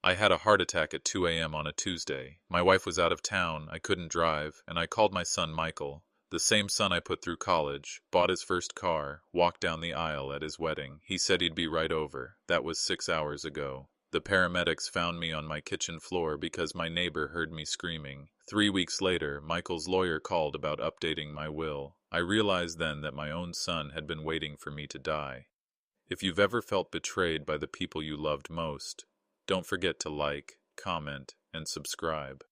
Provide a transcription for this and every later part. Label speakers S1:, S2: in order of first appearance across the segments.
S1: I had a heart attack at 2 a.m. on a Tuesday. My wife was out of town, I couldn't drive, and I called my son Michael, the same son I put through college, bought his first car, walked down the aisle at his wedding. He said he'd be right over. That was 6 hours ago. The paramedics found me on my kitchen floor because my neighbor heard me screaming. 3 weeks later, Michael's lawyer called about updating my will. I realized then that my own son had been waiting for me to die. If you've ever felt betrayed by the people you loved most, don't forget to like, comment, and subscribe.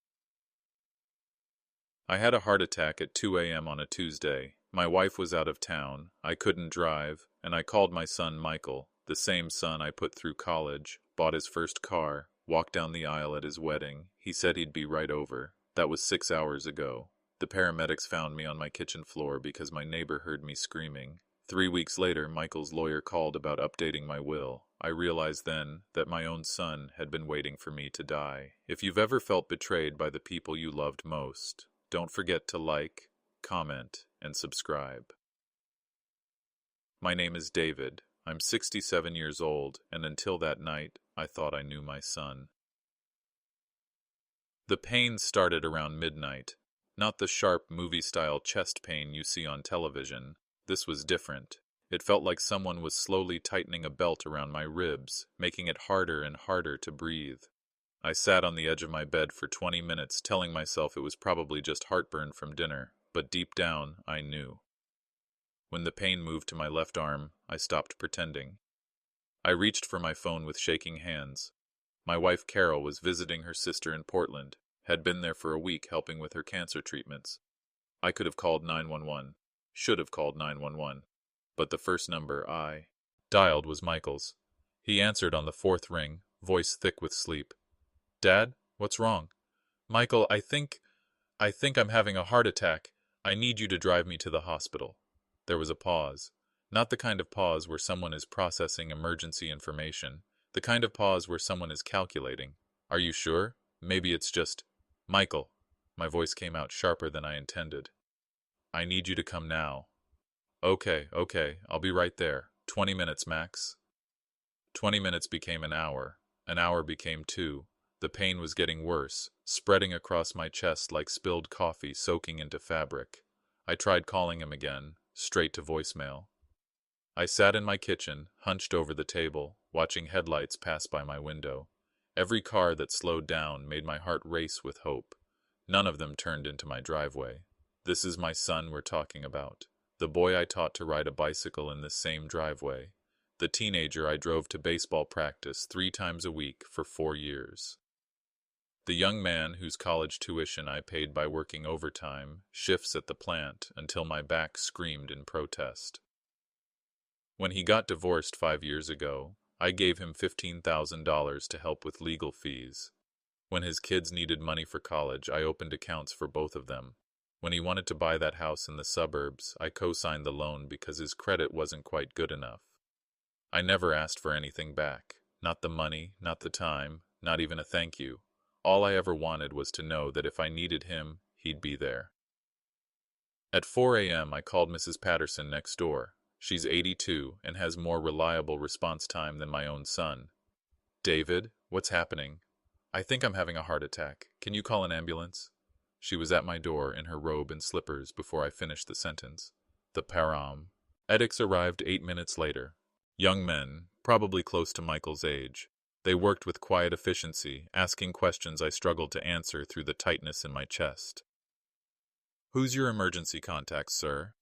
S1: I had a heart attack at 2 a.m. on a Tuesday. My wife was out of town, I couldn't drive, and I called my son Michael, the same son I put through college, bought his first car, walked down the aisle at his wedding. He said he'd be right over. That was 6 hours ago. The paramedics found me on my kitchen floor because my neighbor heard me screaming. 3 weeks later, Michael's lawyer called about updating my will. I realized then that my own son had been waiting for me to die. If you've ever felt betrayed by the people you loved most, don't forget to like, comment, and subscribe. My name is David. I'm 67 years old, and until that night, I thought I knew my son. The pain started around midnight. Not the sharp movie-style chest pain you see on television. This was different. It felt like someone was slowly tightening a belt around my ribs, making it harder and harder to breathe. I sat on the edge of my bed for 20 minutes, telling myself it was probably just heartburn from dinner, but deep down, I knew. When the pain moved to my left arm, I stopped pretending. I reached for my phone with shaking hands. My wife Carol was visiting her sister in Portland, had been there for a week helping with her cancer treatments. I could have called 911, should have called 911. But the first number I dialed was Michael's. He answered on the fourth ring, voice thick with sleep. "Dad, what's wrong?" "Michael, I think I'm having a heart attack. I need you to drive me to the hospital." There was a pause. Not the kind of pause where someone is processing emergency information. The kind of pause where someone is calculating. "Are you sure? Maybe it's just—" "Michael." My voice came out sharper than I intended. "I need you to come now." Okay, I'll be right there. 20 minutes max." 20 minutes became an hour became 2. The pain was getting worse, spreading across my chest like spilled coffee soaking into fabric. I tried calling him again, straight to voicemail. I sat in my kitchen, hunched over the table, watching headlights pass by my window. Every car that slowed down made my heart race with hope. None of them turned into my driveway. This is my son we're talking about. The boy I taught to ride a bicycle in this same driveway. The teenager I drove to baseball practice 3 times a week for 4 years. The young man whose college tuition I paid by working overtime, shifts at the plant until my back screamed in protest. When he got divorced 5 years ago, I gave him $15,000 to help with legal fees. When his kids needed money for college, I opened accounts for both of them. When he wanted to buy that house in the suburbs, I co-signed the loan because his credit wasn't quite good enough. I never asked for anything back. Not the money, not the time, not even a thank you. All I ever wanted was to know that if I needed him, he'd be there. At 4 a.m., I called Mrs. Patterson next door. She's 82 and has more reliable response time than my own son. "David, what's happening?" "I think I'm having a heart attack. Can you call an ambulance?" She was at my door in her robe and slippers before I finished the sentence. The paramedics arrived 8 minutes later. Young men, probably close to Michael's age. They worked with quiet efficiency, asking questions I struggled to answer through the tightness in my chest. "Who's your emergency contact, sir?"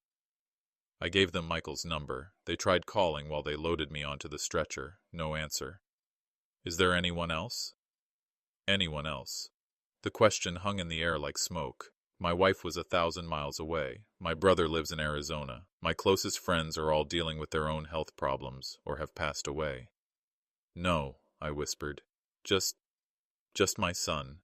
S1: I gave them Michael's number. They tried calling while they loaded me onto the stretcher. No answer. "Is there anyone else?" Anyone else. The question hung in the air like smoke. My wife was 1,000 miles away. My brother lives in Arizona. My closest friends are all dealing with their own health problems or have passed away. "No," I whispered. Just my son."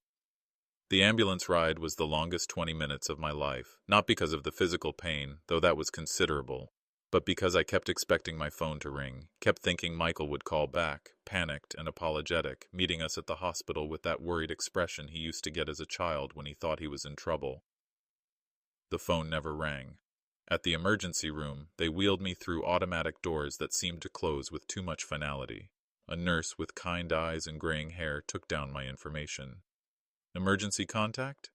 S1: The ambulance ride was the longest 20 minutes of my life, not because of the physical pain, though that was considerable, but because I kept expecting my phone to ring, kept thinking Michael would call back, panicked and apologetic, meeting us at the hospital with that worried expression he used to get as a child when he thought he was in trouble. The phone never rang. At the emergency room, they wheeled me through automatic doors that seemed to close with too much finality. A nurse with kind eyes and graying hair took down my information. Emergency contact?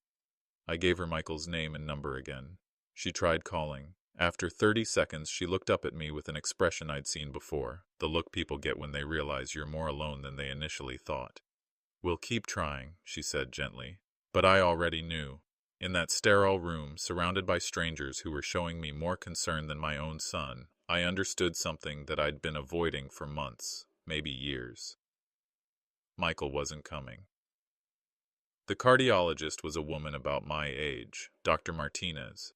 S1: I gave her Michael's name and number again. She tried calling. After 30 seconds, she looked up at me with an expression I'd seen before, the look people get when they realize you're more alone than they initially thought. "We'll keep trying," she said gently. But I already knew. In that sterile room, surrounded by strangers who were showing me more concern than my own son, I understood something that I'd been avoiding for months, maybe years. Michael wasn't coming. The cardiologist was a woman about my age, Dr. Martinez.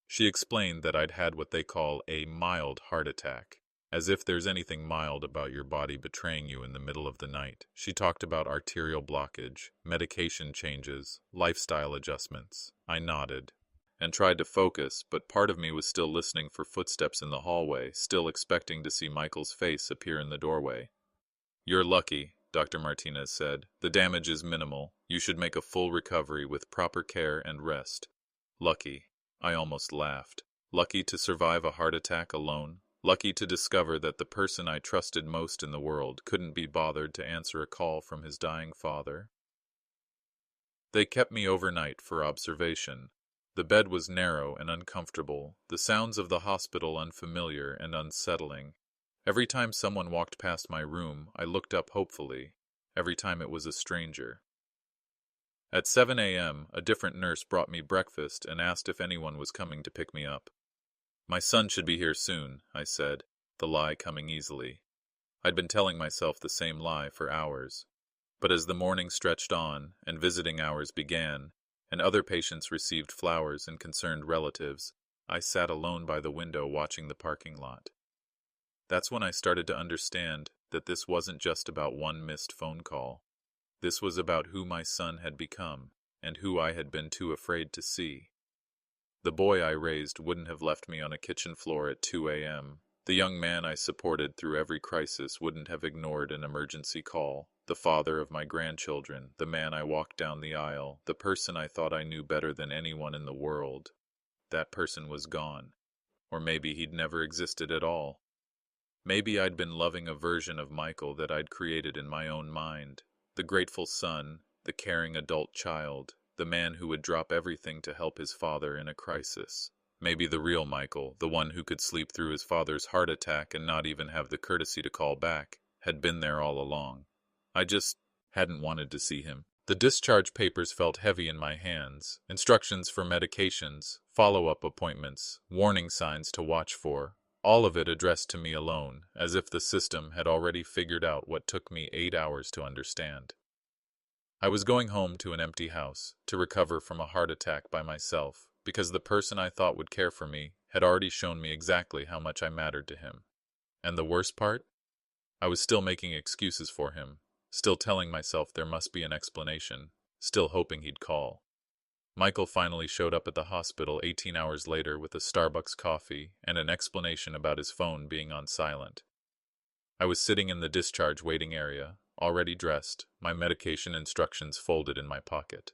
S1: She explained that I'd had what they call a mild heart attack, as if there's anything mild about your body betraying you in the middle of the night. She talked about arterial blockage, medication changes, lifestyle adjustments. I nodded and tried to focus, but part of me was still listening for footsteps in the hallway, still expecting to see Michael's face appear in the doorway. "You're lucky," Dr. Martinez said. "The damage is minimal. You should make a full recovery with proper care and rest." Lucky. I almost laughed. Lucky to survive a heart attack alone. Lucky to discover that the person I trusted most in the world couldn't be bothered to answer a call from his dying father. They kept me overnight for observation. The bed was narrow and uncomfortable, the sounds of the hospital unfamiliar and unsettling. Every time someone walked past my room, I looked up hopefully. Every time it was a stranger. At 7 a.m., a different nurse brought me breakfast and asked if anyone was coming to pick me up. "My son should be here soon," I said, the lie coming easily. I'd been telling myself the same lie for hours. But as the morning stretched on, and visiting hours began, and other patients received flowers and concerned relatives, I sat alone by the window watching the parking lot. That's when I started to understand that this wasn't just about one missed phone call. This was about who my son had become, and who I had been too afraid to see. The boy I raised wouldn't have left me on a kitchen floor at 2 a.m. The young man I supported through every crisis wouldn't have ignored an emergency call. The father of my grandchildren, the man I walked down the aisle, the person I thought I knew better than anyone in the world. That person was gone. Or maybe he'd never existed at all. Maybe I'd been loving a version of Michael that I'd created in my own mind. The grateful son, the caring adult child, the man who would drop everything to help his father in a crisis. Maybe the real Michael, the one who could sleep through his father's heart attack and not even have the courtesy to call back, had been there all along. I just hadn't wanted to see him. The discharge papers felt heavy in my hands. Instructions for medications, follow-up appointments, warning signs to watch for. All of it addressed to me alone, as if the system had already figured out what took me 8 hours to understand. I was going home to an empty house, to recover from a heart attack by myself, because the person I thought would care for me had already shown me exactly how much I mattered to him. And the worst part? I was still making excuses for him, still telling myself there must be an explanation, still hoping he'd call. Michael finally showed up at the hospital 18 hours later with a Starbucks coffee and an explanation about his phone being on silent. I was sitting in the discharge waiting area, already dressed, my medication instructions folded in my pocket.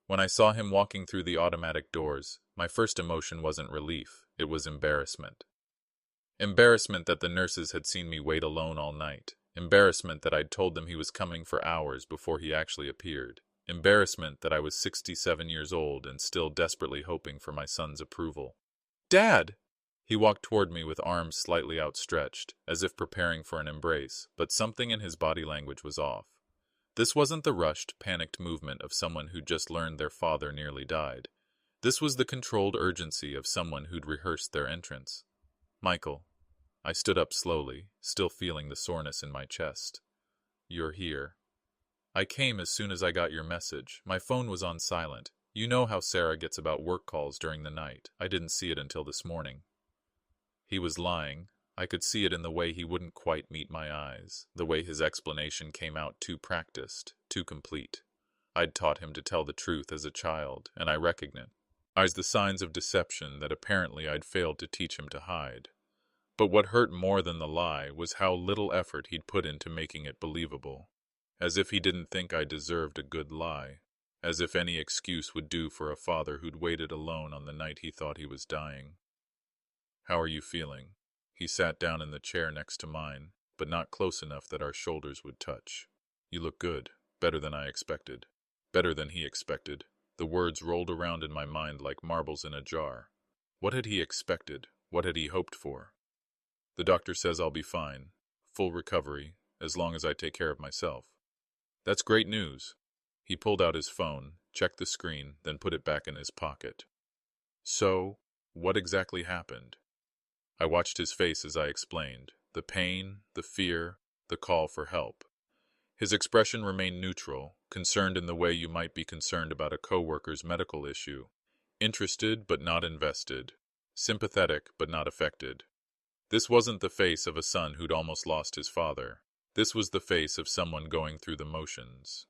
S1: When I saw him walking through the automatic doors, my first emotion wasn't relief, it was embarrassment. Embarrassment that the nurses had seen me wait alone all night. Embarrassment that I'd told them he was coming for hours before he actually appeared. Embarrassment that I was 67 years old and still desperately hoping for my son's approval. "Dad!" He walked toward me with arms slightly outstretched, as if preparing for an embrace, but something in his body language was off. This wasn't the rushed, panicked movement of someone who'd just learned their father nearly died. This was the controlled urgency of someone who'd rehearsed their entrance. "Michael." I stood up slowly, still feeling the soreness in my chest. "You're here." "I came as soon as I got your message. My phone was on silent. You know how Sarah gets about work calls during the night. I didn't see it until this morning." He was lying. I could see it in the way he wouldn't quite meet my eyes, the way his explanation came out too practiced, too complete. I'd taught him to tell the truth as a child, and I recognized the signs of deception that apparently I'd failed to teach him to hide. But what hurt more than the lie was how little effort he'd put into making it believable. As if he didn't think I deserved a good lie. As if any excuse would do for a father who'd waited alone on the night he thought he was dying. "How are you feeling?" He sat down in the chair next to mine. but not close enough that our shoulders would touch. "You look good. Better than I expected." Better than he expected. The words rolled around in my mind like marbles in a jar. What had he expected? What had he hoped for? "The doctor says I'll be fine. Full recovery, as long as I take care of myself." "That's great news." He pulled out his phone, checked the screen, then put it back in his pocket. "So, what exactly happened?" I watched his face as I explained. The pain, the fear, the call for help. His expression remained neutral, concerned in the way you might be concerned about a coworker's medical issue. Interested but not invested. Sympathetic but not affected. This wasn't the face of a son who'd almost lost his father. This was the face of someone going through the motions.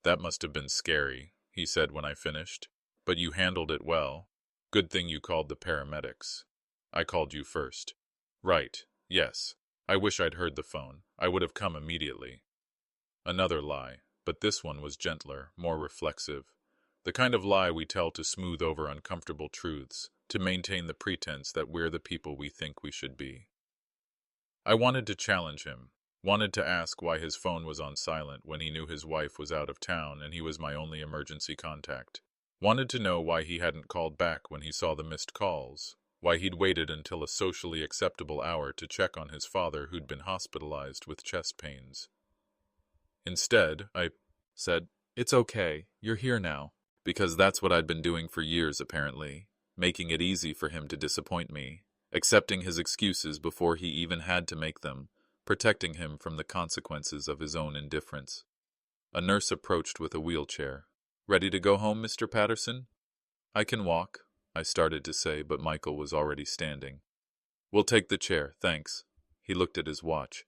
S1: "That must have been scary," he said when I finished. "But you handled it well. Good thing you called the paramedics." "I called you first." "Right, yes. I wish I'd heard the phone. I would have come immediately." Another lie, but this one was gentler, more reflexive. The kind of lie we tell to smooth over uncomfortable truths, to maintain the pretense that we're the people we think we should be. I wanted to challenge him, wanted to ask why his phone was on silent when he knew his wife was out of town and he was my only emergency contact. Wanted to know why he hadn't called back when he saw the missed calls, why he'd waited until a socially acceptable hour to check on his father who'd been hospitalized with chest pains. Instead, I said, "It's okay, you're here now," because that's what I'd been doing for years apparently, making it easy for him to disappoint me, accepting his excuses before he even had to make them, protecting him from the consequences of his own indifference. A nurse approached with a wheelchair. "Ready to go home, Mr. Patterson?" "I can walk," I started to say, but Michael was already standing. "We'll take the chair, thanks." He looked at his watch.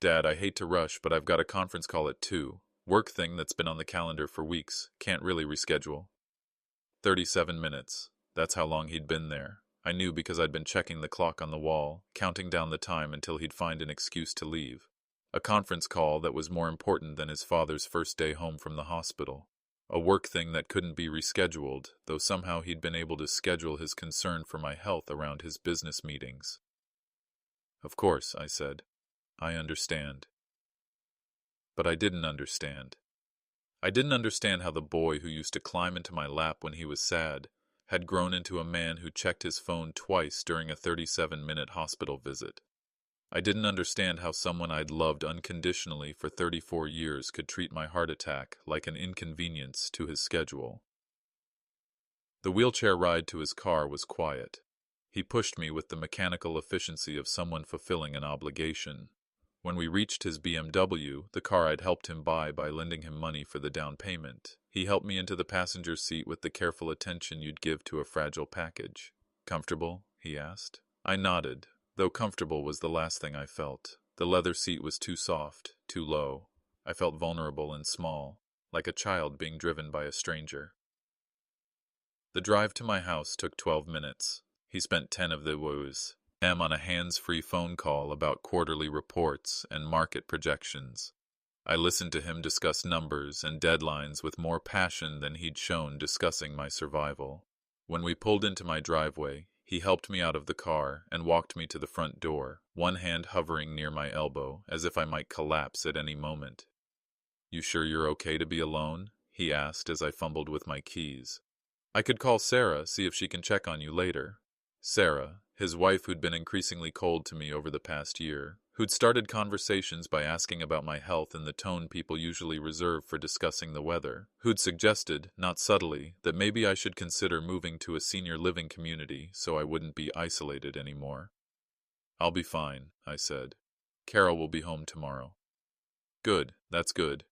S1: "Dad, I hate to rush, but I've got a conference call at 2. Work thing that's been on the calendar for weeks. Can't really reschedule." 37 minutes. That's how long he'd been there. I knew because I'd been checking the clock on the wall, counting down the time until he'd find an excuse to leave. A conference call that was more important than his father's first day home from the hospital. A work thing that couldn't be rescheduled, though somehow he'd been able to schedule his concern for my health around his business meetings. "Of course," I said. "I understand." But I didn't understand. I didn't understand how the boy who used to climb into my lap when he was sad had grown into a man who checked his phone twice during a 37-minute hospital visit. I didn't understand how someone I'd loved unconditionally for 34 years could treat my heart attack like an inconvenience to his schedule. The wheelchair ride to his car was quiet. He pushed me with the mechanical efficiency of someone fulfilling an obligation. When we reached his BMW, the car I'd helped him buy by lending him money for the down payment, he helped me into the passenger seat with the careful attention you'd give to a fragile package. "Comfortable?" he asked. I nodded, though comfortable was the last thing I felt. The leather seat was too soft, too low. I felt vulnerable and small, like a child being driven by a stranger. The drive to my house took 12 minutes. He spent 10 of those on a hands-free phone call about quarterly reports and market projections. I listened to him discuss numbers and deadlines with more passion than he'd shown discussing my survival. When we pulled into my driveway, he helped me out of the car and walked me to the front door, one hand hovering near my elbow as if I might collapse at any moment. "You sure you're okay to be alone?" he asked as I fumbled with my keys. "I could call Sarah, see if she can check on you later." Sarah, his wife who'd been increasingly cold to me over the past year, who'd started conversations by asking about my health in the tone people usually reserve for discussing the weather, who'd suggested, not subtly, that maybe I should consider moving to a senior living community so I wouldn't be isolated anymore. "I'll be fine," I said. "Carol will be home tomorrow." "Good, that's good."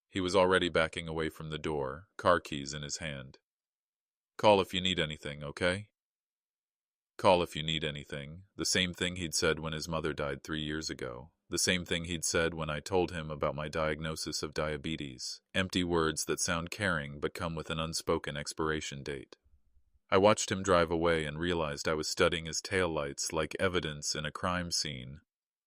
S1: He was already backing away from the door, car keys in his hand. "Call if you need anything, okay?" Call if you need anything, the same thing he'd said when his mother died 3 years ago, the same thing he'd said when I told him about my diagnosis of diabetes, empty words that sound caring but come with an unspoken expiration date. I watched him drive away and realized I was studying his taillights like evidence in a crime scene,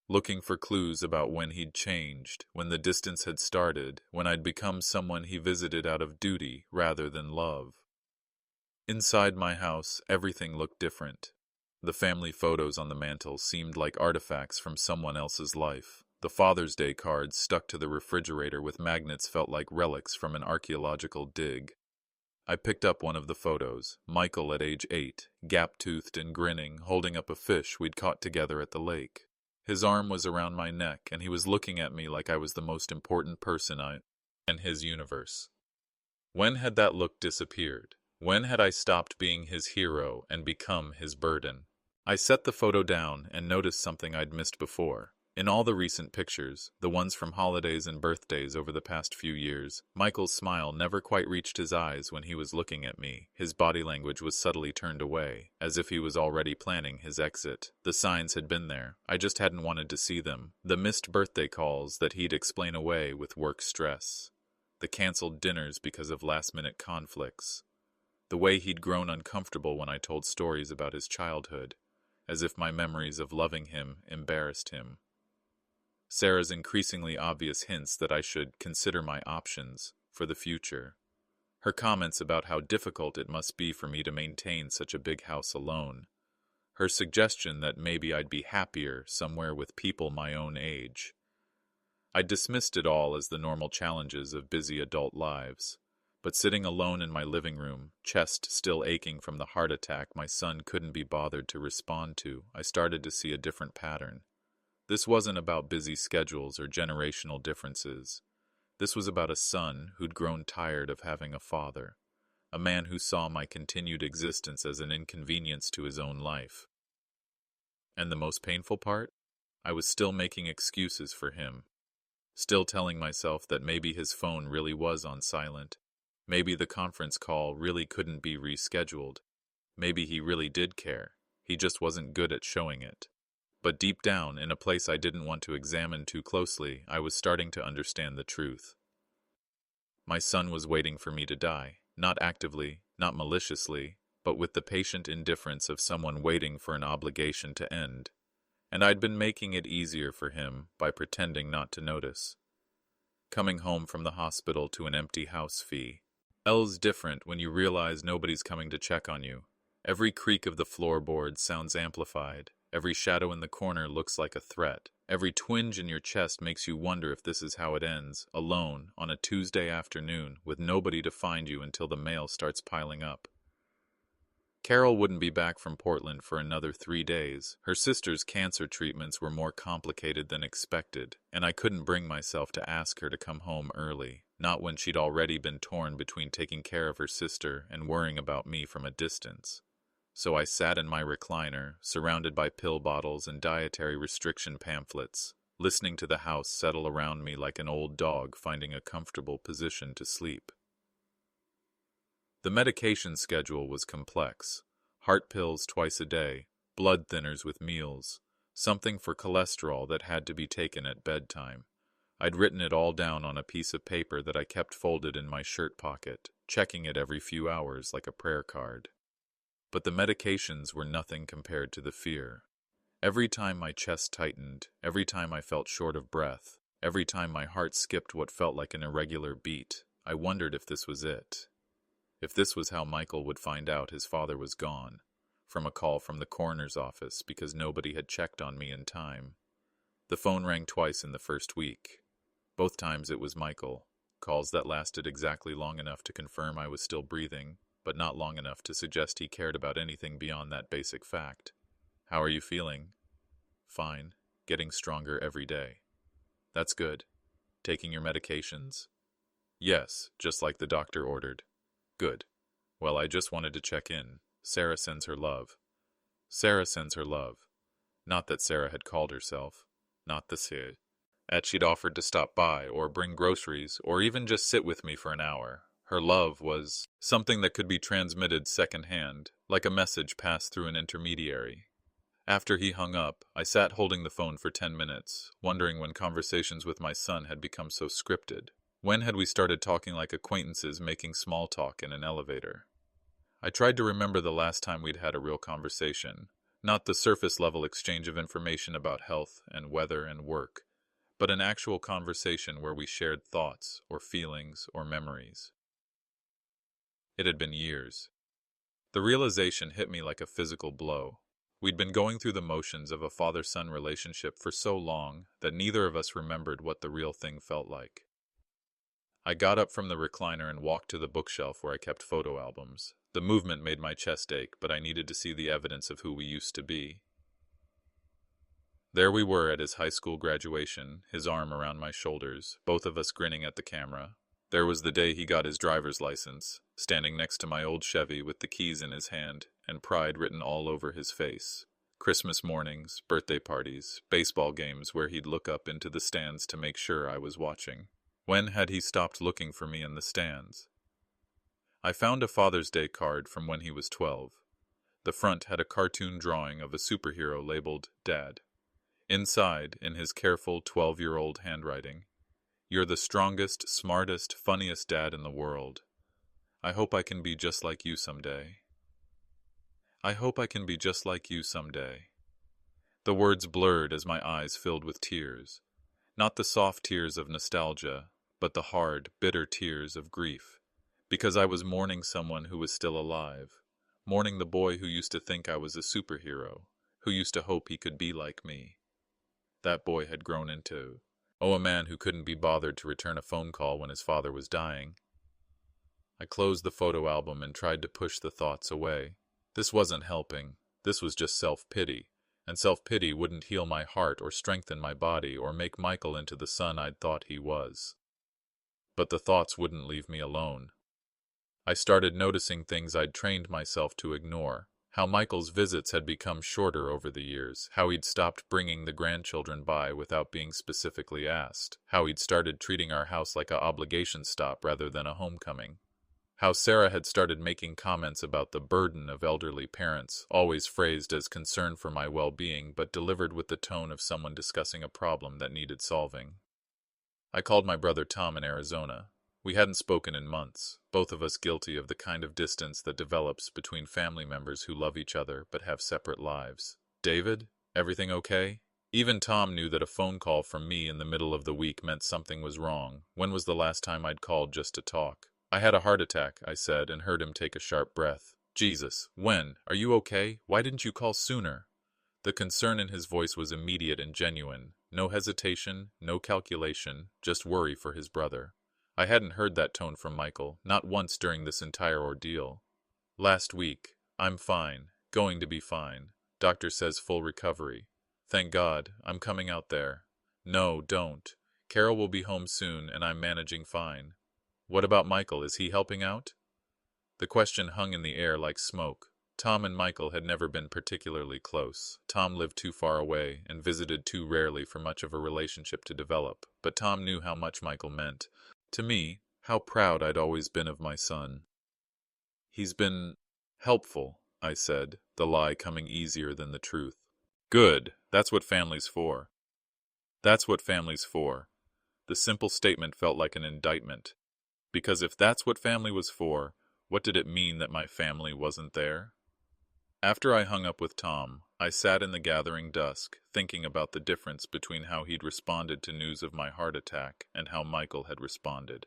S1: looking for clues about when he'd changed, when the distance had started, when I'd become someone he visited out of duty rather than love. Inside my house, everything looked different. The family photos on the mantel seemed like artifacts from someone else's life. The Father's Day cards stuck to the refrigerator with magnets felt like relics from an archaeological dig. I picked up one of the photos, Michael at age 8, gap-toothed and grinning, holding up a fish we'd caught together at the lake. His arm was around my neck, and he was looking at me like I was the most important person in his universe. When had that look disappeared? When had I stopped being his hero and become his burden? I set the photo down and noticed something I'd missed before. In all the recent pictures, the ones from holidays and birthdays over the past few years, Michael's smile never quite reached his eyes when he was looking at me. His body language was subtly turned away, as if he was already planning his exit. The signs had been there. I just hadn't wanted to see them. The missed birthday calls that he'd explain away with work stress. The canceled dinners because of last-minute conflicts. The way he'd grown uncomfortable when I told stories about his childhood, as if my memories of loving him embarrassed him. Sarah's increasingly obvious hints that I should consider my options for the future. Her comments about how difficult it must be for me to maintain such a big house alone. Her suggestion that maybe I'd be happier somewhere with people my own age. I dismissed it all as the normal challenges of busy adult lives. But sitting alone in my living room, chest still aching from the heart attack my son couldn't be bothered to respond to, I started to see a different pattern. This wasn't about busy schedules or generational differences. This was about a son who'd grown tired of having a father, a man who saw my continued existence as an inconvenience to his own life. And the most painful part? I was still making excuses for him, still telling myself that maybe his phone really was on silent, maybe the conference call really couldn't be rescheduled, maybe he really did care, he just wasn't good at showing it. But deep down, in a place I didn't want to examine too closely, I was starting to understand the truth. My son was waiting for me to die, not actively, not maliciously, but with the patient indifference of someone waiting for an obligation to end. And I'd been making it easier for him by pretending not to notice. Coming home from the hospital to an empty house fee. L's different when you realize nobody's coming to check on you. Every creak of the floorboard sounds amplified. Every shadow in the corner looks like a threat. Every twinge in your chest makes you wonder if this is how it ends, alone, on a Tuesday afternoon, with nobody to find you until the mail starts piling up. Carol wouldn't be back from Portland for another 3 days. Her sister's cancer treatments were more complicated than expected, and I couldn't bring myself to ask her to come home early, not when she'd already been torn between taking care of her sister and worrying about me from a distance. So I sat in my recliner, surrounded by pill bottles and dietary restriction pamphlets, listening to the house settle around me like an old dog finding a comfortable position to sleep. The medication schedule was complex. Heart pills twice a day, blood thinners with meals, something for cholesterol that had to be taken at bedtime. I'd written it all down on a piece of paper that I kept folded in my shirt pocket, checking it every few hours like a prayer card. But the medications were nothing compared to the fear. Every time my chest tightened, every time I felt short of breath, every time my heart skipped what felt like an irregular beat, I wondered if this was it. If this was how Michael would find out his father was gone, from a call from the coroner's office because nobody had checked on me in time. The phone rang twice in the first week. Both times it was Michael, calls that lasted exactly long enough to confirm I was still breathing, but not long enough to suggest he cared about anything beyond that basic fact. How are you feeling? Fine. Getting stronger every day. That's good. Taking your medications? Yes, just like the doctor ordered. Good. Well, I just wanted to check in. Sarah sends her love. Sarah sends her love. Not that Sarah had called herself. Not the Sid. That she'd offered to stop by, or bring groceries, or even just sit with me for an hour. Her love was something that could be transmitted secondhand, like a message passed through an intermediary. After he hung up, I sat holding the phone for 10 minutes, wondering when conversations with my son had become so scripted. When had we started talking like acquaintances making small talk in an elevator? I tried to remember the last time we'd had a real conversation, not the surface-level exchange of information about health and weather and work, but an actual conversation where we shared thoughts or feelings or memories. It had been years. The realization hit me like a physical blow. We'd been going through the motions of a father-son relationship for so long that neither of us remembered what the real thing felt like. I got up from the recliner and walked to the bookshelf where I kept photo albums. The movement made my chest ache, but I needed to see the evidence of who we used to be. There we were at his high school graduation, his arm around my shoulders, both of us grinning at the camera. There was the day he got his driver's license, standing next to my old Chevy with the keys in his hand, and pride written all over his face. Christmas mornings, birthday parties, baseball games where he'd look up into the stands to make sure I was watching. When had he stopped looking for me in the stands? I found a Father's Day card from when he was 12. The front had a cartoon drawing of a superhero labeled Dad. Inside, in his careful 12-year-old handwriting, "You're the strongest, smartest, funniest dad in the world. I hope I can be just like you someday. I hope I can be just like you someday." The words blurred as my eyes filled with tears. Not the soft tears of nostalgia, but the hard, bitter tears of grief. Because I was mourning someone who was still alive. Mourning the boy who used to think I was a superhero, who used to hope he could be like me. That boy had grown into, a man who couldn't be bothered to return a phone call when his father was dying. I closed the photo album and tried to push the thoughts away. This wasn't helping. This was just self-pity. And self-pity wouldn't heal my heart or strengthen my body or make Michael into the son I'd thought he was. But the thoughts wouldn't leave me alone. I started noticing things I'd trained myself to ignore. How Michael's visits had become shorter over the years, how he'd stopped bringing the grandchildren by without being specifically asked, how he'd started treating our house like a obligation stop rather than a homecoming. How Sarah had started making comments about the burden of elderly parents, always phrased as concern for my well-being but delivered with the tone of someone discussing a problem that needed solving. I called my brother Tom in Arizona. We hadn't spoken in months, both of us guilty of the kind of distance that develops between family members who love each other but have separate lives. "David, everything okay?" Even Tom knew that a phone call from me in the middle of the week meant something was wrong. When was the last time I'd called just to talk? "I had a heart attack," I said, and heard him take a sharp breath. "Jesus, when? Are you okay? Why didn't you call sooner?" The concern in his voice was immediate and genuine. No hesitation, no calculation, just worry for his brother. I hadn't heard that tone from Michael, not once during this entire ordeal. "Last week. I'm fine. Going to be fine. Doctor says full recovery. Thank God, I'm coming out there." "No, don't. Carol will be home soon and I'm managing fine." "What about Michael? Is he helping out?" The question hung in the air like smoke. Tom and Michael had never been particularly close. Tom lived too far away and visited too rarely for much of a relationship to develop, but Tom knew how much Michael meant. To me, how proud I'd always been of my son. "He's been helpful," I said, the lie coming easier than the truth. "Good. That's what family's for." That's what family's for. The simple statement felt like an indictment. Because if that's what family was for, what did it mean that my family wasn't there? After I hung up with Tom, I sat in the gathering dusk, thinking about the difference between how he'd responded to news of my heart attack and how Michael had responded.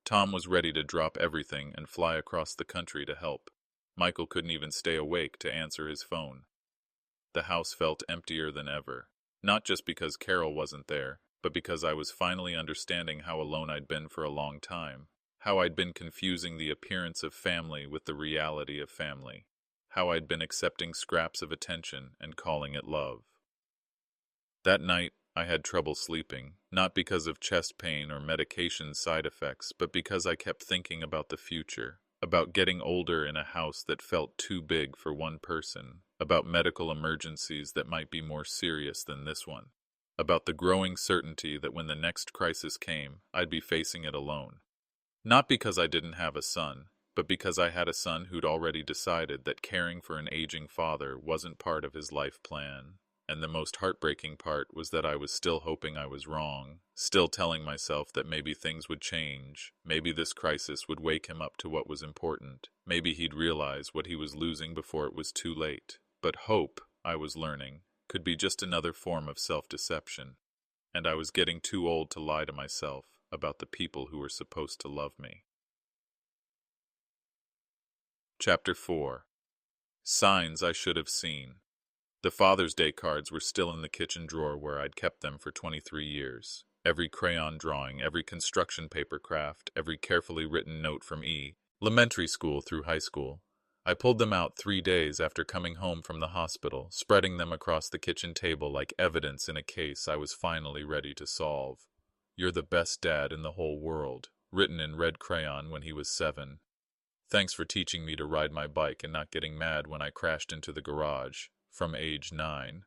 S1: Tom was ready to drop everything and fly across the country to help. Michael couldn't even stay awake to answer his phone. The house felt emptier than ever. Not just because Carol wasn't there, but because I was finally understanding how alone I'd been for a long time. How I'd been confusing the appearance of family with the reality of family. How I'd been accepting scraps of attention and calling it love. That night, I had trouble sleeping, not because of chest pain or medication side effects, but because I kept thinking about the future, about getting older in a house that felt too big for one person, about medical emergencies that might be more serious than this one, about the growing certainty that when the next crisis came, I'd be facing it alone. Not because I didn't have a son, but because I had a son who'd already decided that caring for an aging father wasn't part of his life plan. And the most heartbreaking part was that I was still hoping I was wrong, still telling myself that maybe things would change, maybe this crisis would wake him up to what was important, maybe he'd realize what he was losing before it was too late. But hope, I was learning, could be just another form of self-deception, and I was getting too old to lie to myself about the people who were supposed to love me. Chapter 4. Signs I Should Have Seen. The Father's Day cards were still in the kitchen drawer where I'd kept them for 23 years. Every crayon drawing, every construction paper craft, every carefully written note from elementary school through high school. I pulled them out 3 days after coming home from the hospital, spreading them across the kitchen table like evidence in a case I was finally ready to solve. "You're the best dad in the whole world," written in red crayon when he was 7. "Thanks for teaching me to ride my bike and not getting mad when I crashed into the garage," from age 9.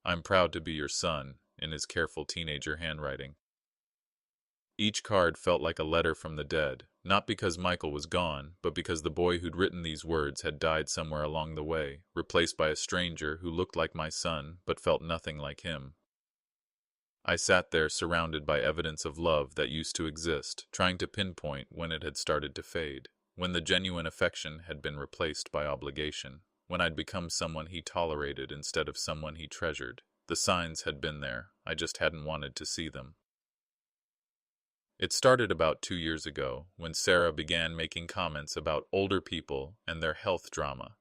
S1: "I'm proud to be your son," in his careful teenager handwriting. Each card felt like a letter from the dead, not because Michael was gone, but because the boy who'd written these words had died somewhere along the way, replaced by a stranger who looked like my son but felt nothing like him. I sat there surrounded by evidence of love that used to exist, trying to pinpoint when it had started to fade, when the genuine affection had been replaced by obligation, when I'd become someone he tolerated instead of someone he treasured. The signs had been there, I just hadn't wanted to see them. It started about 2 years ago, when Sarah began making comments about older people and their health drama.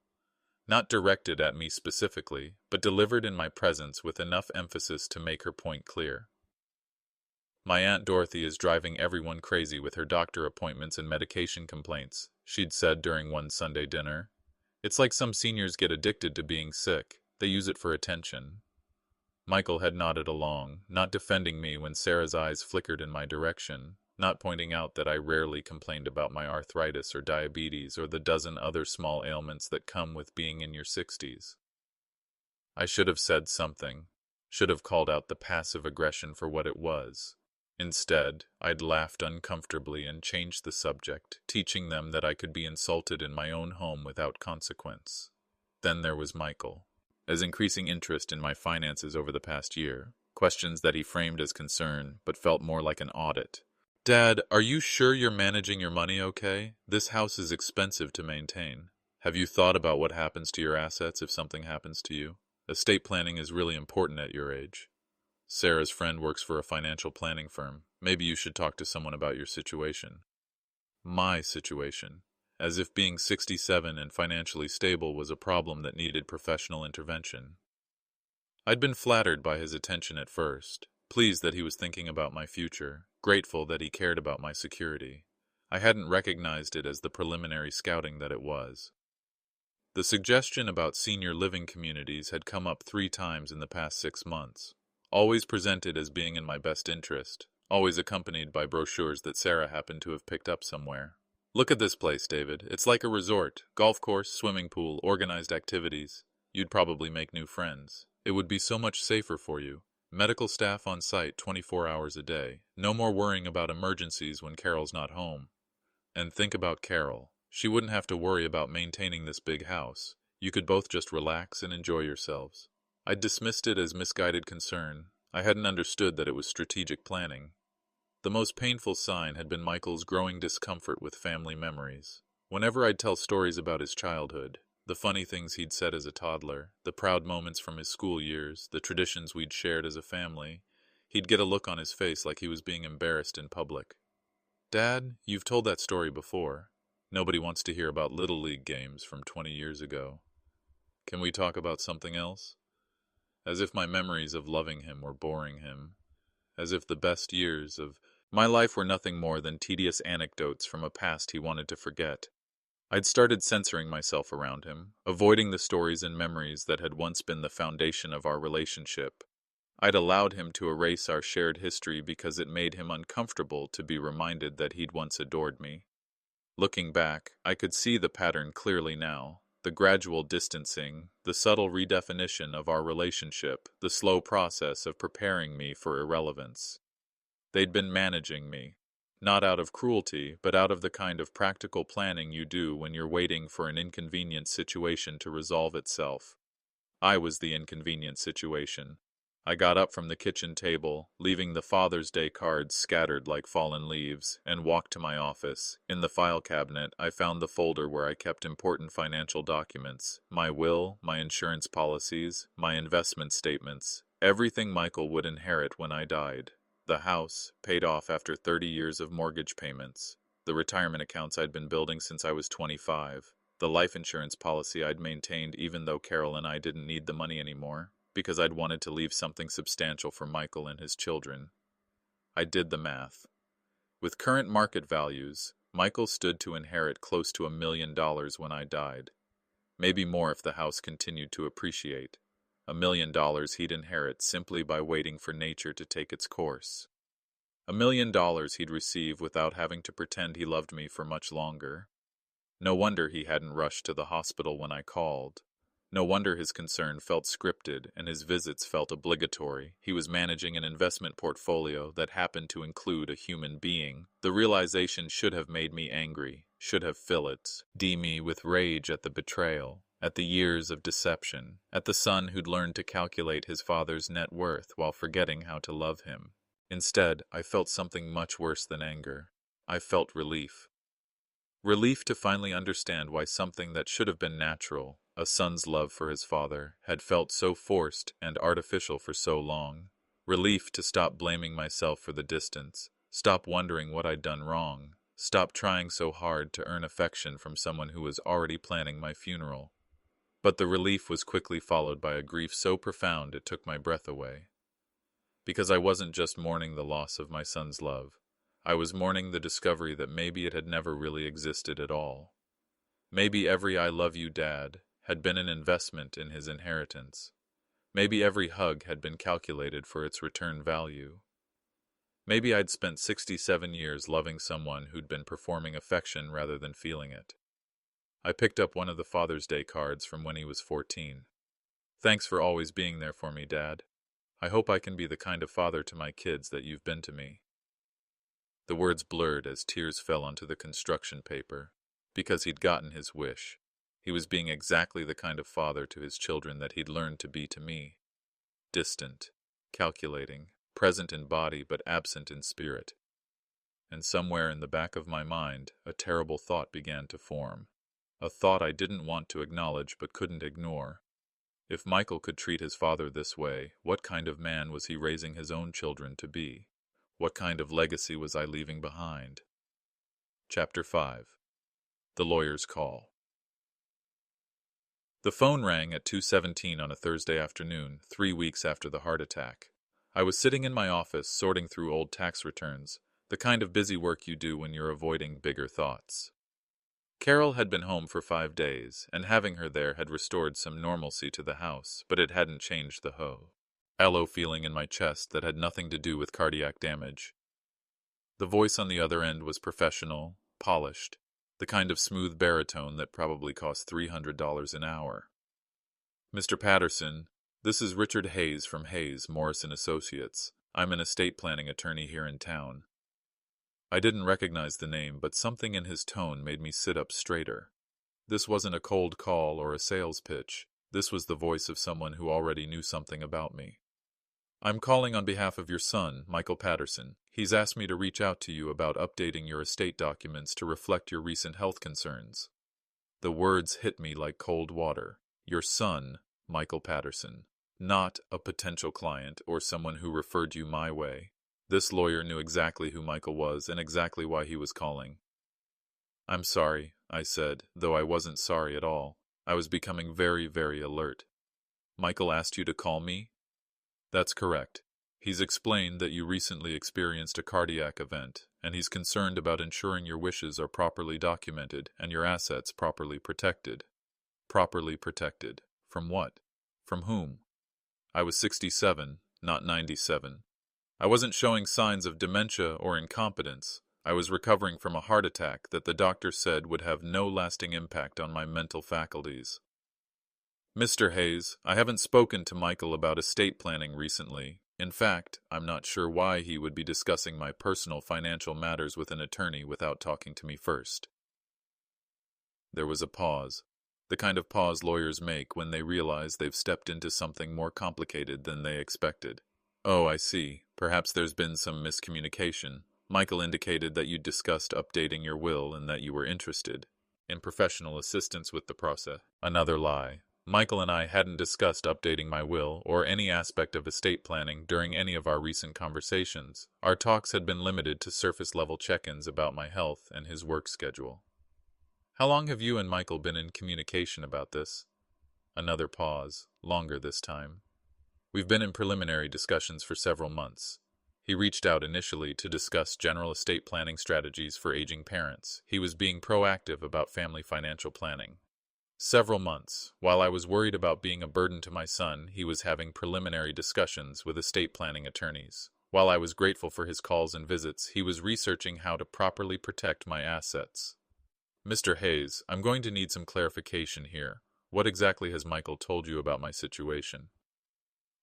S1: Not directed at me specifically, but delivered in my presence with enough emphasis to make her point clear. "My Aunt Dorothy is driving everyone crazy with her doctor appointments and medication complaints," she'd said during one Sunday dinner. "It's like some seniors get addicted to being sick. They use it for attention." Michael had nodded along, not defending me when Sarah's eyes flickered in my direction, not pointing out that I rarely complained about my arthritis or diabetes or the dozen other small ailments that come with being in your 60s. I should have said something, should have called out the passive aggression for what it was. Instead, I'd laughed uncomfortably and changed the subject, teaching them that I could be insulted in my own home without consequence. Then there was Michael. As increasing interest in my finances over the past year, questions that he framed as concern, but felt more like an audit. "Dad, are you sure you're managing your money okay? This house is expensive to maintain. Have you thought about what happens to your assets if something happens to you? Estate planning is really important at your age. Sarah's friend works for a financial planning firm. Maybe you should talk to someone about your situation." My situation. As if being 67 and financially stable was a problem that needed professional intervention. I'd been flattered by his attention at first, pleased that he was thinking about my future, grateful that he cared about my security. I hadn't recognized it as the preliminary scouting that it was. The suggestion about senior living communities had come up 3 times in the past 6 months, always presented as being in my best interest, always accompanied by brochures that Sarah happened to have picked up somewhere. "Look at this place, David. It's like a resort. Golf course, swimming pool, organized activities. You'd probably make new friends. It would be so much safer for you. Medical staff on site 24 hours a day. No more worrying about emergencies when Carol's not home. And think about Carol. She wouldn't have to worry about maintaining this big house. You could both just relax and enjoy yourselves." I'd dismissed it as misguided concern. I hadn't understood that it was strategic planning. The most painful sign had been Michael's growing discomfort with family memories. Whenever I'd tell stories about his childhood, the funny things he'd said as a toddler, the proud moments from his school years, the traditions we'd shared as a family, he'd get a look on his face like he was being embarrassed in public. "Dad, you've told that story before. Nobody wants to hear about Little League games from 20 years ago. Can we talk about something else?" As if my memories of loving him were boring him. As if the best years of my life were nothing more than tedious anecdotes from a past he wanted to forget. I'd started censoring myself around him, avoiding the stories and memories that had once been the foundation of our relationship. I'd allowed him to erase our shared history because it made him uncomfortable to be reminded that he'd once adored me. Looking back, I could see the pattern clearly now. The gradual distancing, the subtle redefinition of our relationship, the slow process of preparing me for irrelevance. They'd been managing me, not out of cruelty, but out of the kind of practical planning you do when you're waiting for an inconvenient situation to resolve itself. I was the inconvenient situation. I got up from the kitchen table, leaving the Father's Day cards scattered like fallen leaves, and walked to my office. In the file cabinet, I found the folder where I kept important financial documents, my will, my insurance policies, my investment statements, everything Michael would inherit when I died. The house, paid off after 30 years of mortgage payments. The retirement accounts I'd been building since I was 25. The life insurance policy I'd maintained even though Carol and I didn't need the money anymore, because I'd wanted to leave something substantial for Michael and his children. I did the math. With current market values, Michael stood to inherit close to $1 million when I died. Maybe more if the house continued to appreciate. $1 million he'd inherit simply by waiting for nature to take its course. $1 million he'd receive without having to pretend he loved me for much longer. No wonder he hadn't rushed to the hospital when I called. No wonder his concern felt scripted and his visits felt obligatory. He was managing an investment portfolio that happened to include a human being. The realization should have made me angry, should have filled me with rage at the betrayal, at the years of deception, at the son who'd learned to calculate his father's net worth while forgetting how to love him. Instead, I felt something much worse than anger. I felt relief. Relief to finally understand why something that should have been natural, a son's love for his father, had felt so forced and artificial for so long. Relief to stop blaming myself for the distance, stop wondering what I'd done wrong, stop trying so hard to earn affection from someone who was already planning my funeral. But the relief was quickly followed by a grief so profound it took my breath away. Because I wasn't just mourning the loss of my son's love. I was mourning the discovery that maybe it had never really existed at all. Maybe every "I love you, Dad" had been an investment in his inheritance. Maybe every hug had been calculated for its return value. Maybe I'd spent 67 years loving someone who'd been performing affection rather than feeling it. I picked up one of the Father's Day cards from when he was 14. "Thanks for always being there for me, Dad. I hope I can be the kind of father to my kids that you've been to me." The words blurred as tears fell onto the construction paper. Because he'd gotten his wish. He was being exactly the kind of father to his children that he'd learned to be to me. Distant, calculating, present in body but absent in spirit. And somewhere in the back of my mind, a terrible thought began to form. A thought I didn't want to acknowledge but couldn't ignore. If Michael could treat his father this way, what kind of man was he raising his own children to be? What kind of legacy was I leaving behind? Chapter 5. The Lawyer's Call. The phone rang at 2:17 on a Thursday afternoon, 3 weeks after the heart attack. I was sitting in my office sorting through old tax returns, the kind of busy work you do when you're avoiding bigger thoughts. Carol had been home for 5 days, and having her there had restored some normalcy to the house, but it hadn't changed the hollow feeling in my chest that had nothing to do with cardiac damage. The voice on the other end was professional, polished, the kind of smooth baritone that probably cost $300 an hour. "Mr. Patterson, this is Richard Hayes from Hayes, Morrison Associates. I'm an estate planning attorney here in town." I didn't recognize the name, but something in his tone made me sit up straighter. This wasn't a cold call or a sales pitch. This was the voice of someone who already knew something about me. "I'm calling on behalf of your son, Michael Patterson. He's asked me to reach out to you about updating your estate documents to reflect your recent health concerns." The words hit me like cold water. Your son, Michael Patterson. Not a potential client or someone who referred you my way. This lawyer knew exactly who Michael was and exactly why he was calling. "I'm sorry," I said, though I wasn't sorry at all. I was becoming very, very alert. "Michael asked you to call me?" "That's correct. He's explained that you recently experienced a cardiac event, and he's concerned about ensuring your wishes are properly documented and your assets properly protected." Properly protected. From what? From whom? I was 67, not 97. I wasn't showing signs of dementia or incompetence. I was recovering from a heart attack that the doctor said would have no lasting impact on my mental faculties. "Mr. Hayes, I haven't spoken to Michael about estate planning recently. In fact, I'm not sure why he would be discussing my personal financial matters with an attorney without talking to me first." There was a pause. The kind of pause lawyers make when they realize they've stepped into something more complicated than they expected. "Oh, I see. Perhaps there's been some miscommunication. Michael indicated that you'd discussed updating your will and that you were interested in professional assistance with the process." Another lie. Michael and I hadn't discussed updating my will or any aspect of estate planning during any of our recent conversations. Our talks had been limited to surface-level check-ins about my health and his work schedule. How long have you and Michael been in communication about this? Another pause, longer this time. We've been in preliminary discussions for several months. He reached out initially to discuss general estate planning strategies for aging parents. He was being proactive about family financial planning. Several months, while I was worried about being a burden to my son, he was having preliminary discussions with estate planning attorneys. While I was grateful for his calls and visits, he was researching how to properly protect my assets. Mr. Hayes, I'm going to need some clarification here. What exactly has Michael told you about my situation?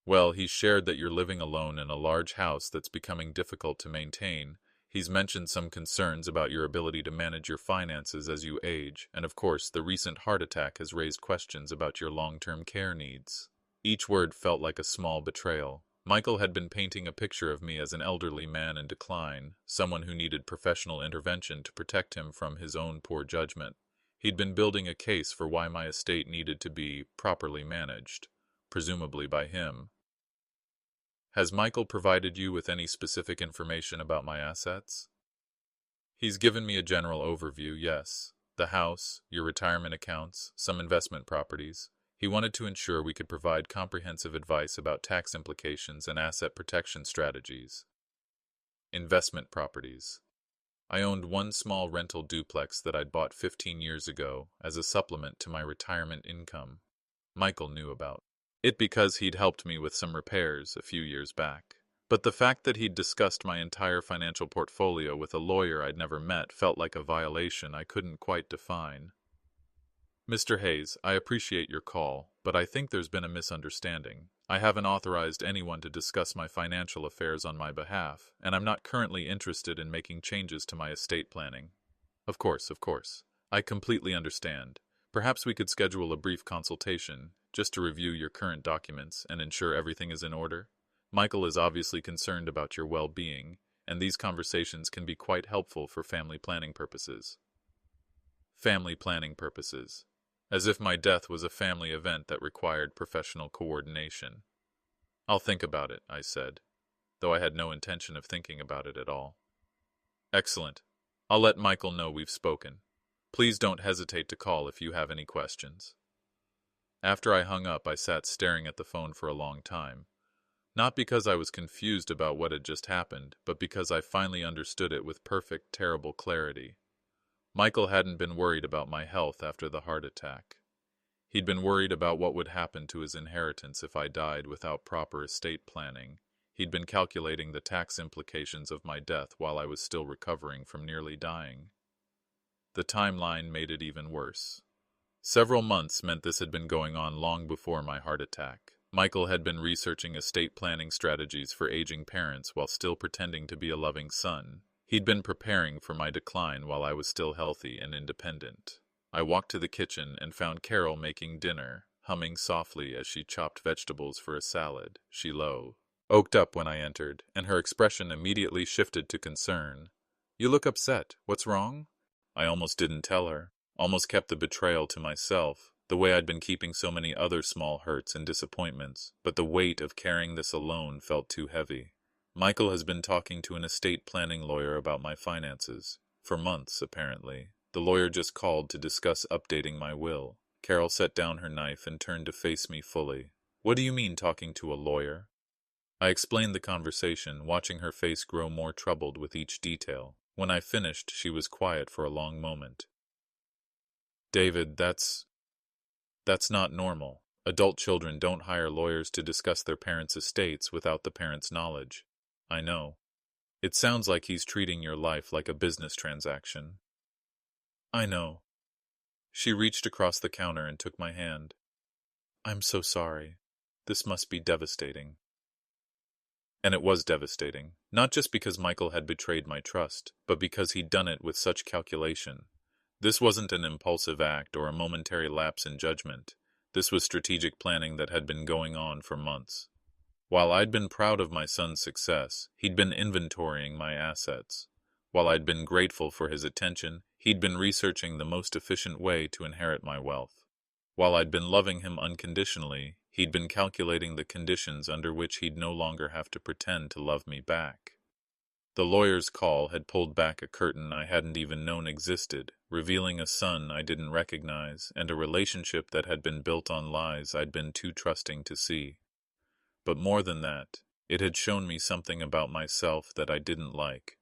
S1: Well, he's shared that you're living alone in a large house that's becoming difficult to maintain. He's mentioned some concerns about your ability to manage your finances as you age, and of course, the recent heart attack has raised questions about your long-term care needs. Each word felt like a small betrayal. Michael had been painting a picture of me as an elderly man in decline, someone who needed professional intervention to protect him from his own poor judgment. He'd been building a case for why my estate needed to be properly managed, presumably by him. Has Michael provided you with any specific information about my assets? He's given me a general overview, yes. The house, your retirement accounts, some investment properties. He wanted to ensure we could provide comprehensive advice about tax implications and asset protection strategies. Investment properties. I owned one small rental duplex that I'd bought 15 years ago as a supplement to my retirement income. Michael knew about it because he'd helped me with some repairs a few years back. But the fact that he'd discussed my entire financial portfolio with a lawyer I'd never met felt like a violation I couldn't quite define. Mr. Hayes, I appreciate your call, but I think there's been a misunderstanding. I haven't authorized anyone to discuss my financial affairs on my behalf, and I'm not currently interested in making changes to my estate planning. Of course. I completely understand. Perhaps we could schedule a brief consultation, just to review your current documents and ensure everything is in order. Michael is obviously concerned about your well-being, and these conversations can be quite helpful for family planning purposes. Family planning purposes. As if my death was a family event that required professional coordination. I'll think about it, I said, though I had no intention of thinking about it at all. Excellent. I'll let Michael know we've spoken. Please don't hesitate to call if you have any questions. After I hung up, I sat staring at the phone for a long time. Not because I was confused about what had just happened, but because I finally understood it with perfect, terrible clarity. Michael hadn't been worried about my health after the heart attack. He'd been worried about what would happen to his inheritance if I died without proper estate planning. He'd been calculating the tax implications of my death while I was still recovering from nearly dying. The timeline made it even worse. Several months meant this had been going on long before my heart attack. Michael had been researching estate planning strategies for aging parents while still pretending to be a loving son. He'd been preparing for my decline while I was still healthy and independent. I walked to the kitchen and found Carol making dinner, humming softly as she chopped vegetables for a salad. She oaked up when I entered, and her expression immediately shifted to concern. You look upset. What's wrong? I almost didn't tell her. Almost kept the betrayal to myself, the way I'd been keeping so many other small hurts and disappointments, but the weight of carrying this alone felt too heavy. Michael has been talking to an estate planning lawyer about my finances. For months, apparently. The lawyer just called to discuss updating my will. Carol set down her knife and turned to face me fully. What do you mean, talking to a lawyer? I explained the conversation, watching her face grow more troubled with each detail. When I finished, she was quiet for a long moment. David, that's not normal. Adult children don't hire lawyers to discuss their parents' estates without the parents' knowledge. I know. It sounds like he's treating your life like a business transaction. I know. She reached across the counter and took my hand. I'm so sorry. This must be devastating. And it was devastating, not just because Michael had betrayed my trust, but because he'd done it with such calculation. This wasn't an impulsive act or a momentary lapse in judgment. This was strategic planning that had been going on for months. While I'd been proud of my son's success, he'd been inventorying my assets. While I'd been grateful for his attention, he'd been researching the most efficient way to inherit my wealth. While I'd been loving him unconditionally, he'd been calculating the conditions under which he'd no longer have to pretend to love me back. The lawyer's call had pulled back a curtain I hadn't even known existed, revealing a son I didn't recognize and a relationship that had been built on lies I'd been too trusting to see. But more than that, it had shown me something about myself that I didn't like.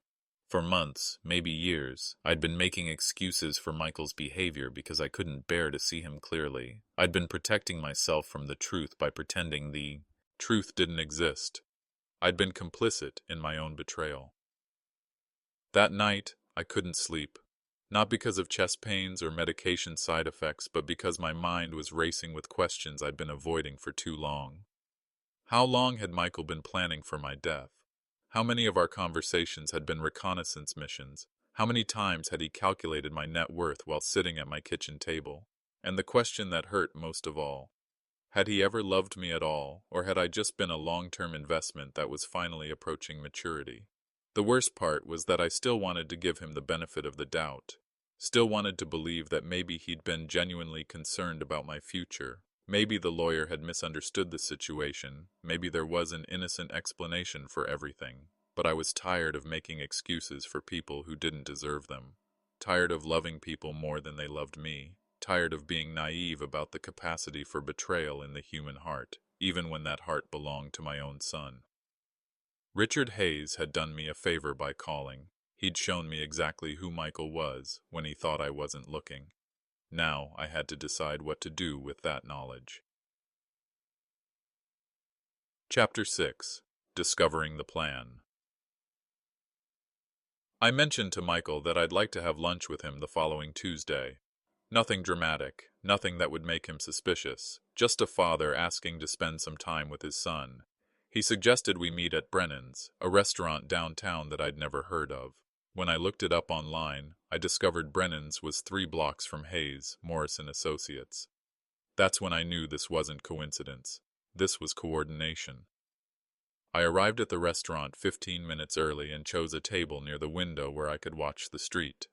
S1: For months, maybe years, I'd been making excuses for Michael's behavior because I couldn't bear to see him clearly. I'd been protecting myself from the truth by pretending the truth didn't exist. I'd been complicit in my own betrayal. That night, I couldn't sleep. Not because of chest pains or medication side effects, but because my mind was racing with questions I'd been avoiding for too long. How long had Michael been planning for my death? How many of our conversations had been reconnaissance missions? How many times had he calculated my net worth while sitting at my kitchen table? And the question that hurt most of all, had he ever loved me at all, or had I just been a long-term investment that was finally approaching maturity? The worst part was that I still wanted to give him the benefit of the doubt. Still wanted to believe that maybe he'd been genuinely concerned about my future. Maybe the lawyer had misunderstood the situation. Maybe there was an innocent explanation for everything. But I was tired of making excuses for people who didn't deserve them. Tired of loving people more than they loved me. Tired of being naive about the capacity for betrayal in the human heart, even when that heart belonged to my own son. Richard Hayes had done me a favor by calling. He'd shown me exactly who Michael was when he thought I wasn't looking. Now I had to decide what to do with that knowledge. Chapter 6. Discovering the Plan. I mentioned to Michael that I'd like to have lunch with him the following Tuesday. Nothing dramatic, nothing that would make him suspicious, just a father asking to spend some time with his son. He suggested we meet at Brennan's, a restaurant downtown that I'd never heard of. When I looked it up online, I discovered Brennan's was 3 blocks from Hayes, Morrison Associates. That's when I knew this wasn't coincidence. This was coordination. I arrived at the restaurant 15 minutes early and chose a table near the window where I could watch the street.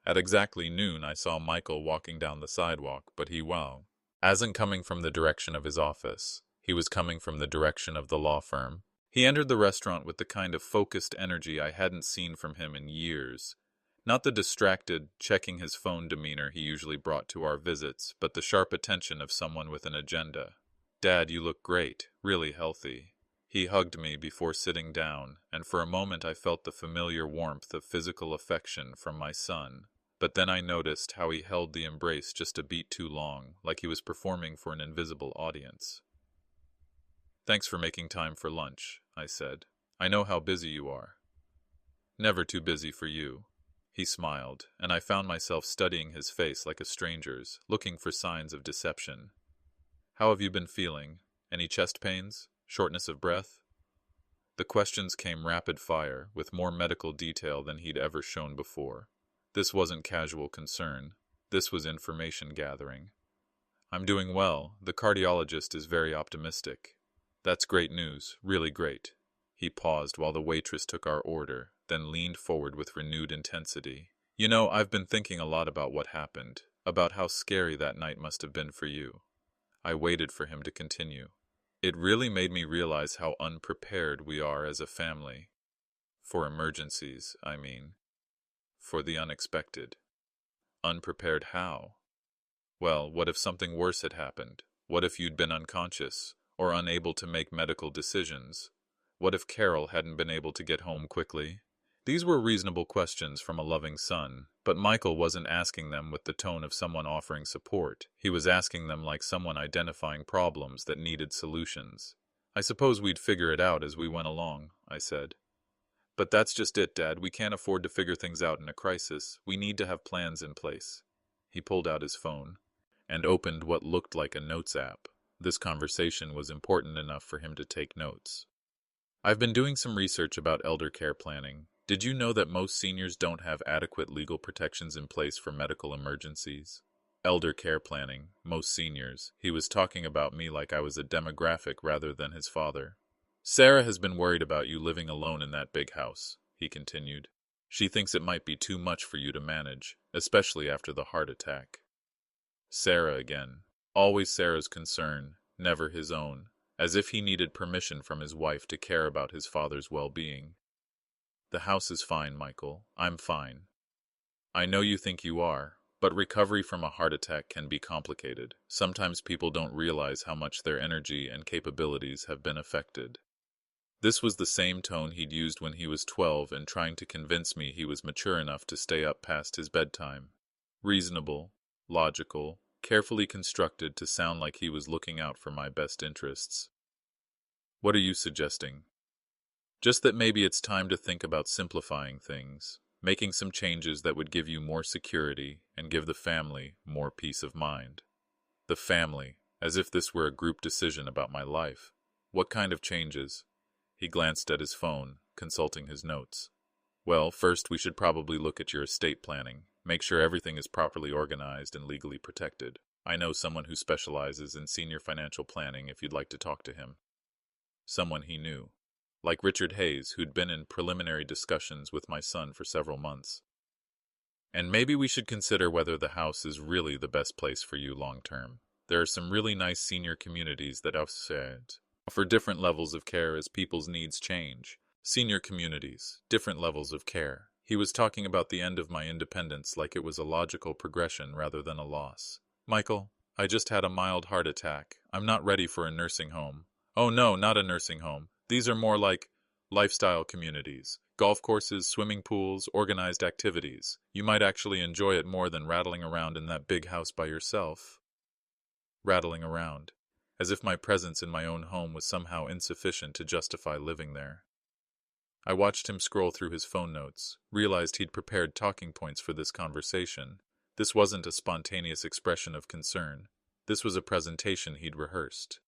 S1: At exactly noon, I saw Michael walking down the sidewalk, but he wasn't coming from the direction of his office. He was coming from the direction of the law firm. He entered the restaurant with the kind of focused energy I hadn't seen from him in years. Not the distracted, checking his phone demeanor he usually brought to our visits, but the sharp attention of someone with an agenda. "Dad, you look great, really healthy." He hugged me before sitting down, and for a moment I felt the familiar warmth of physical affection from my son. But then I noticed how he held the embrace just a beat too long, like he was performing for an invisible audience. "Thanks for making time for lunch," I said. "I know how busy you are." "Never too busy for you." He smiled, and I found myself studying his face like a stranger's, looking for signs of deception. "How have you been feeling? Any chest pains? Shortness of breath?" The questions came rapid fire, with more medical detail than he'd ever shown before. This wasn't casual concern. This was information gathering. "I'm doing well. The cardiologist is very optimistic." "That's great news, really great." He paused while the waitress took our order, then leaned forward with renewed intensity. "You know, I've been thinking a lot about what happened, about how scary that night must have been for you." I waited for him to continue. "It really made me realize how unprepared we are as a family. For emergencies, I mean. For the unexpected." "Unprepared how?" "Well, what if something worse had happened? What if you'd been unconscious, or unable to make medical decisions? What if Carol hadn't been able to get home quickly?" These were reasonable questions from a loving son, but Michael wasn't asking them with the tone of someone offering support. He was asking them like someone identifying problems that needed solutions. "I suppose we'd figure it out as we went along," I said. "But that's just it, Dad. We can't afford to figure things out in a crisis. We need to have plans in place." He pulled out his phone and opened what looked like a notes app. This conversation was important enough for him to take notes. "I've been doing some research about elder care planning. Did you know that most seniors don't have adequate legal protections in place for medical emergencies?" Elder care planning, most seniors. He was talking about me like I was a demographic rather than his father. "Sarah has been worried about you living alone in that big house," he continued. "She thinks it might be too much for you to manage, especially after the heart attack." Sarah again. Always Sarah's concern, never his own, as if he needed permission from his wife to care about his father's well-being. The house is fine, Michael. I'm fine. I know you think you are, but recovery from a heart attack can be complicated. Sometimes people don't realize how much their energy and capabilities have been affected. This was the same tone he'd used when he was 12 and trying to convince me he was mature enough to stay up past his bedtime. Reasonable, logical, carefully constructed to sound like he was looking out for my best interests. What are you suggesting? Just that maybe it's time to think about simplifying things, making some changes that would give you more security and give the family more peace of mind. The family, as if this were a group decision about my life. What kind of changes? He glanced at his phone, consulting his notes. Well, first we should probably look at your estate planning, make sure everything is properly organized and legally protected. I know someone who specializes in senior financial planning if you'd like to talk to him. Someone he knew. Like Richard Hayes, who'd been in preliminary discussions with my son for several months. And maybe we should consider whether the house is really the best place for you long term. There are some really nice senior communities that offer different levels of care as people's needs change. Senior communities, different levels of care. He was talking about the end of my independence like it was a logical progression rather than a loss. Michael, I just had a mild heart attack. I'm not ready for a nursing home. Oh no, not a nursing home. These are more like lifestyle communities. Golf courses, swimming pools, organized activities. You might actually enjoy it more than rattling around in that big house by yourself. Rattling around. As if my presence in my own home was somehow insufficient to justify living there. I watched him scroll through his phone notes, realized he'd prepared talking points for this conversation. This wasn't a spontaneous expression of concern. This was a presentation he'd rehearsed.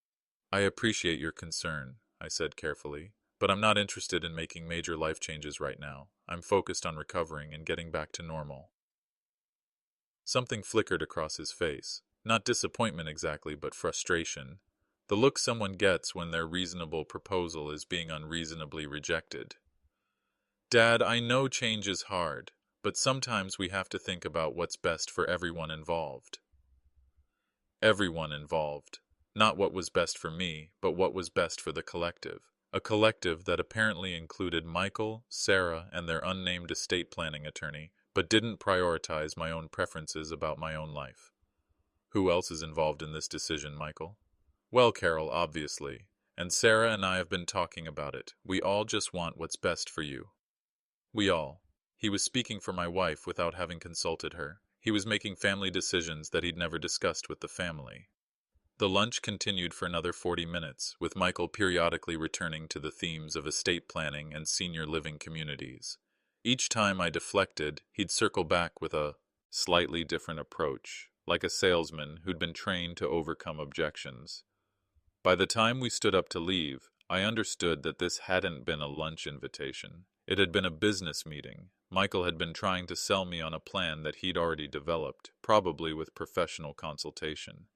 S1: I appreciate your concern, I said carefully, but I'm not interested in making major life changes right now. I'm focused on recovering and getting back to normal. Something flickered across his face. Not disappointment exactly, but frustration. The look someone gets when their reasonable proposal is being unreasonably rejected. Dad, I know change is hard, but sometimes we have to think about what's best for everyone involved. Everyone involved. Not what was best for me, but what was best for the collective. A collective that apparently included Michael, Sarah, and their unnamed estate planning attorney, but didn't prioritize my own preferences about my own life. Who else is involved in this decision, Michael? Well, Carol, obviously. And Sarah and I have been talking about it. We all just want what's best for you. We all. He was speaking for my wife without having consulted her. He was making family decisions that he'd never discussed with the family. The lunch continued for another 40 minutes, with Michael periodically returning to the themes of estate planning and senior living communities. Each time I deflected, he'd circle back with a slightly different approach, like a salesman who'd been trained to overcome objections. By the time we stood up to leave, I understood that this hadn't been a lunch invitation. It had been a business meeting. Michael had been trying to sell me on a plan that he'd already developed, probably with professional consultation.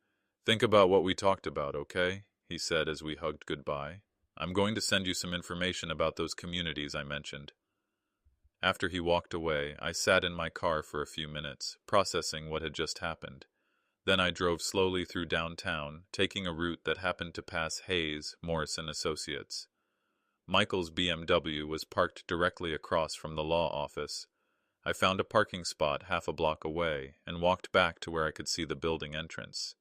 S1: Think about what we talked about, okay? He said as we hugged goodbye. I'm going to send you some information about those communities I mentioned. After he walked away, I sat in my car for a few minutes, processing what had just happened. Then I drove slowly through downtown, taking a route that happened to pass Hayes, Morrison Associates. Michael's BMW was parked directly across from the law office. I found a parking spot half a block away and walked back to where I could see the building entrance.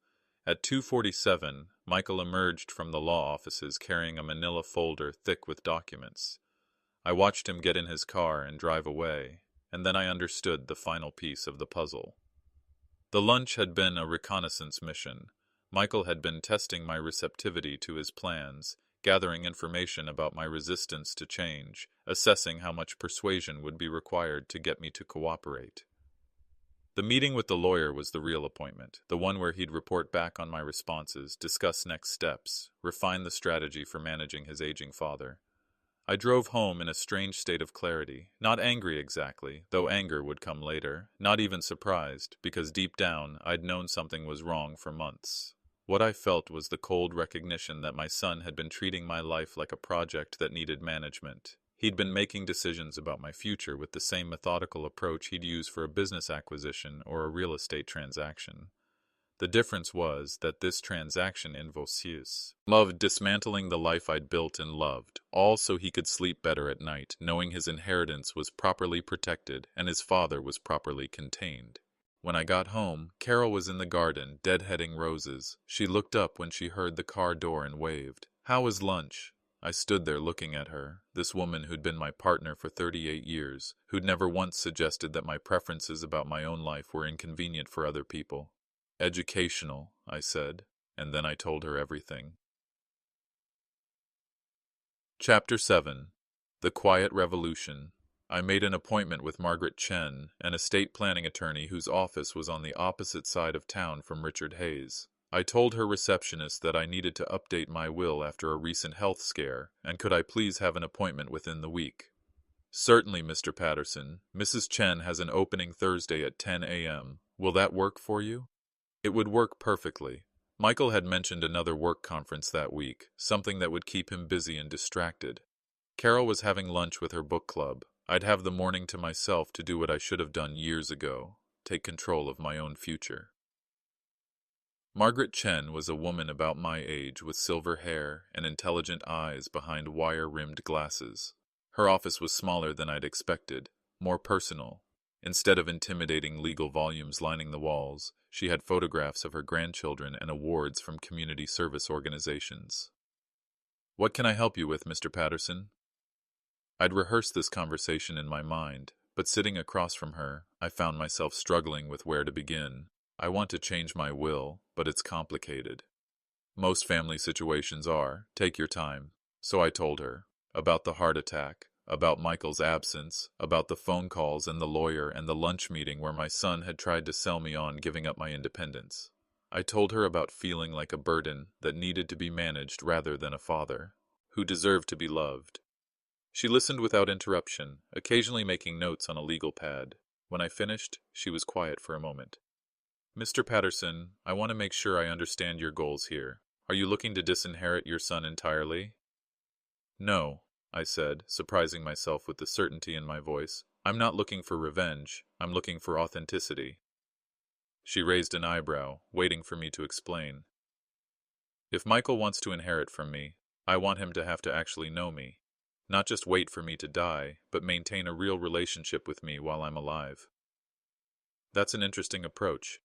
S1: At 2:47, Michael emerged from the law offices carrying a manila folder thick with documents. I watched him get in his car and drive away, and then I understood the final piece of the puzzle. The lunch had been a reconnaissance mission. Michael had been testing my receptivity to his plans, gathering information about my resistance to change, assessing how much persuasion would be required to get me to cooperate. The meeting with the lawyer was the real appointment, the one where he'd report back on my responses, discuss next steps, refine the strategy for managing his aging father. I drove home in a strange state of clarity, not angry exactly, though anger would come later, not even surprised, because deep down I'd known something was wrong for months. What I felt was the cold recognition that my son had been treating my life like a project that needed management. He'd been making decisions about my future with the same methodical approach he'd use for a business acquisition or a real estate transaction. The difference was that this transaction involves loved dismantling the life I'd built and loved, all so he could sleep better at night, knowing his inheritance was properly protected and his father was properly contained. When I got home, Carol was in the garden, deadheading roses. She looked up when she heard the car door and waved. "How was lunch?" I stood there looking at her, this woman who'd been my partner for 38 years, who'd never once suggested that my preferences about my own life were inconvenient for other people. "Educational," I said, and then I told her everything. Chapter 7. The Quiet Revolution. I made an appointment with Margaret Chen, an estate planning attorney whose office was on the opposite side of town from Richard Hayes. I told her receptionist that I needed to update my will after a recent health scare, and could I please have an appointment within the week. "Certainly, Mr. Patterson. Mrs. Chen has an opening Thursday at 10 a.m. Will that work for you?" It would work perfectly. Michael had mentioned another work conference that week, something that would keep him busy and distracted. Carol was having lunch with her book club. I'd have the morning to myself to do what I should have done years ago, take control of my own future. Margaret Chen was a woman about my age with silver hair and intelligent eyes behind wire-rimmed glasses. Her office was smaller than I'd expected, more personal. Instead of intimidating legal volumes lining the walls, she had photographs of her grandchildren and awards from community service organizations. "What can I help you with, Mr. Patterson?" I'd rehearsed this conversation in my mind, but sitting across from her, I found myself struggling with where to begin. I want to change my will, but it's complicated. Most family situations are. Take your time. So I told her about the heart attack, about Michael's absence, about the phone calls and the lawyer and the lunch meeting where my son had tried to sell me on giving up my independence. I told her about feeling like a burden that needed to be managed rather than a father, who deserved to be loved. She listened without interruption, occasionally making notes on a legal pad. When I finished, she was quiet for a moment. "Mr. Patterson, I want to make sure I understand your goals here. Are you looking to disinherit your son entirely?" "No," I said, surprising myself with the certainty in my voice. "I'm not looking for revenge. I'm looking for authenticity." She raised an eyebrow, waiting for me to explain. "If Michael wants to inherit from me, I want him to have to actually know me. Not just wait for me to die, but maintain a real relationship with me while I'm alive." "That's an interesting approach.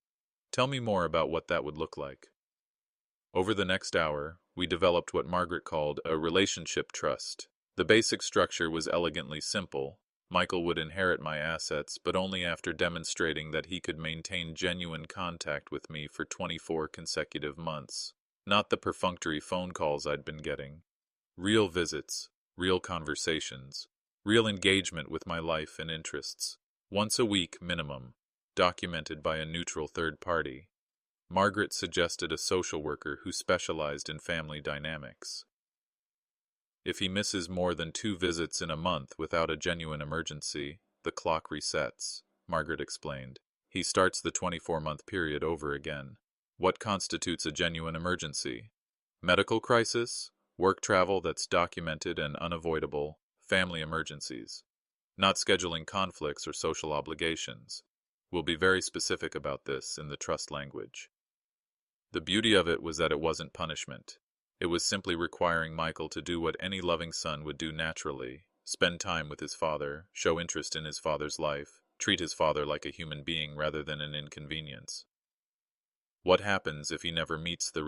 S1: Tell me more about what that would look like." Over the next hour, we developed what Margaret called a relationship trust. The basic structure was elegantly simple. Michael would inherit my assets, but only after demonstrating that he could maintain genuine contact with me for 24 consecutive months. Not the perfunctory phone calls I'd been getting. Real visits, real conversations, real engagement with my life and interests. Once a week minimum, documented by a neutral third party. Margaret suggested a social worker who specialized in family dynamics. "If he misses more than 2 visits in a month without a genuine emergency, the clock resets," Margaret explained. "He starts the 24-month period over again." What constitutes a genuine emergency? Medical crisis, work travel that's documented and unavoidable, family emergencies. Not scheduling conflicts or social obligations. We'll be very specific about this in the trust language. The beauty of it was that it wasn't punishment. It was simply requiring Michael to do what any loving son would do naturally, spend time with his father, show interest in his father's life, treat his father like a human being rather than an inconvenience. "What happens if he never meets the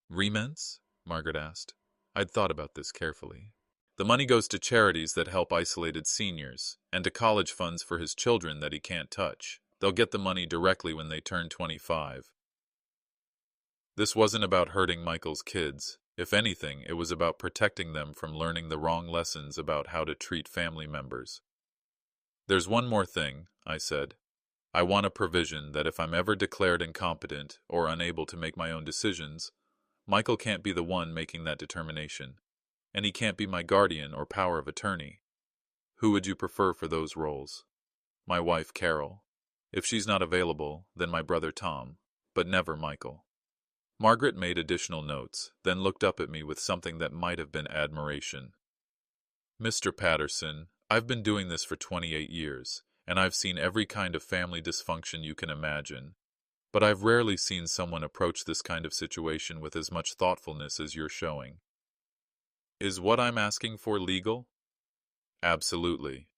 S1: rements?" Margaret asked. I'd thought about this carefully. "The money goes to charities that help isolated seniors, and to college funds for his children that he can't touch. They'll get the money directly when they turn 25. This wasn't about hurting Michael's kids. If anything, it was about protecting them from learning the wrong lessons about how to treat family members." "There's one more thing," I said. "I want a provision that if I'm ever declared incompetent or unable to make my own decisions, Michael can't be the one making that determination, and he can't be my guardian or power of attorney." "Who would you prefer for those roles?" "My wife, Carol. If she's not available, then my brother Tom, but never Michael." Margaret made additional notes, then looked up at me with something that might have been admiration. "Mr. Patterson, I've been doing this for 28 years, and I've seen every kind of family dysfunction you can imagine. But I've rarely seen someone approach this kind of situation with as much thoughtfulness as you're showing. Is what I'm asking for legal? Absolutely.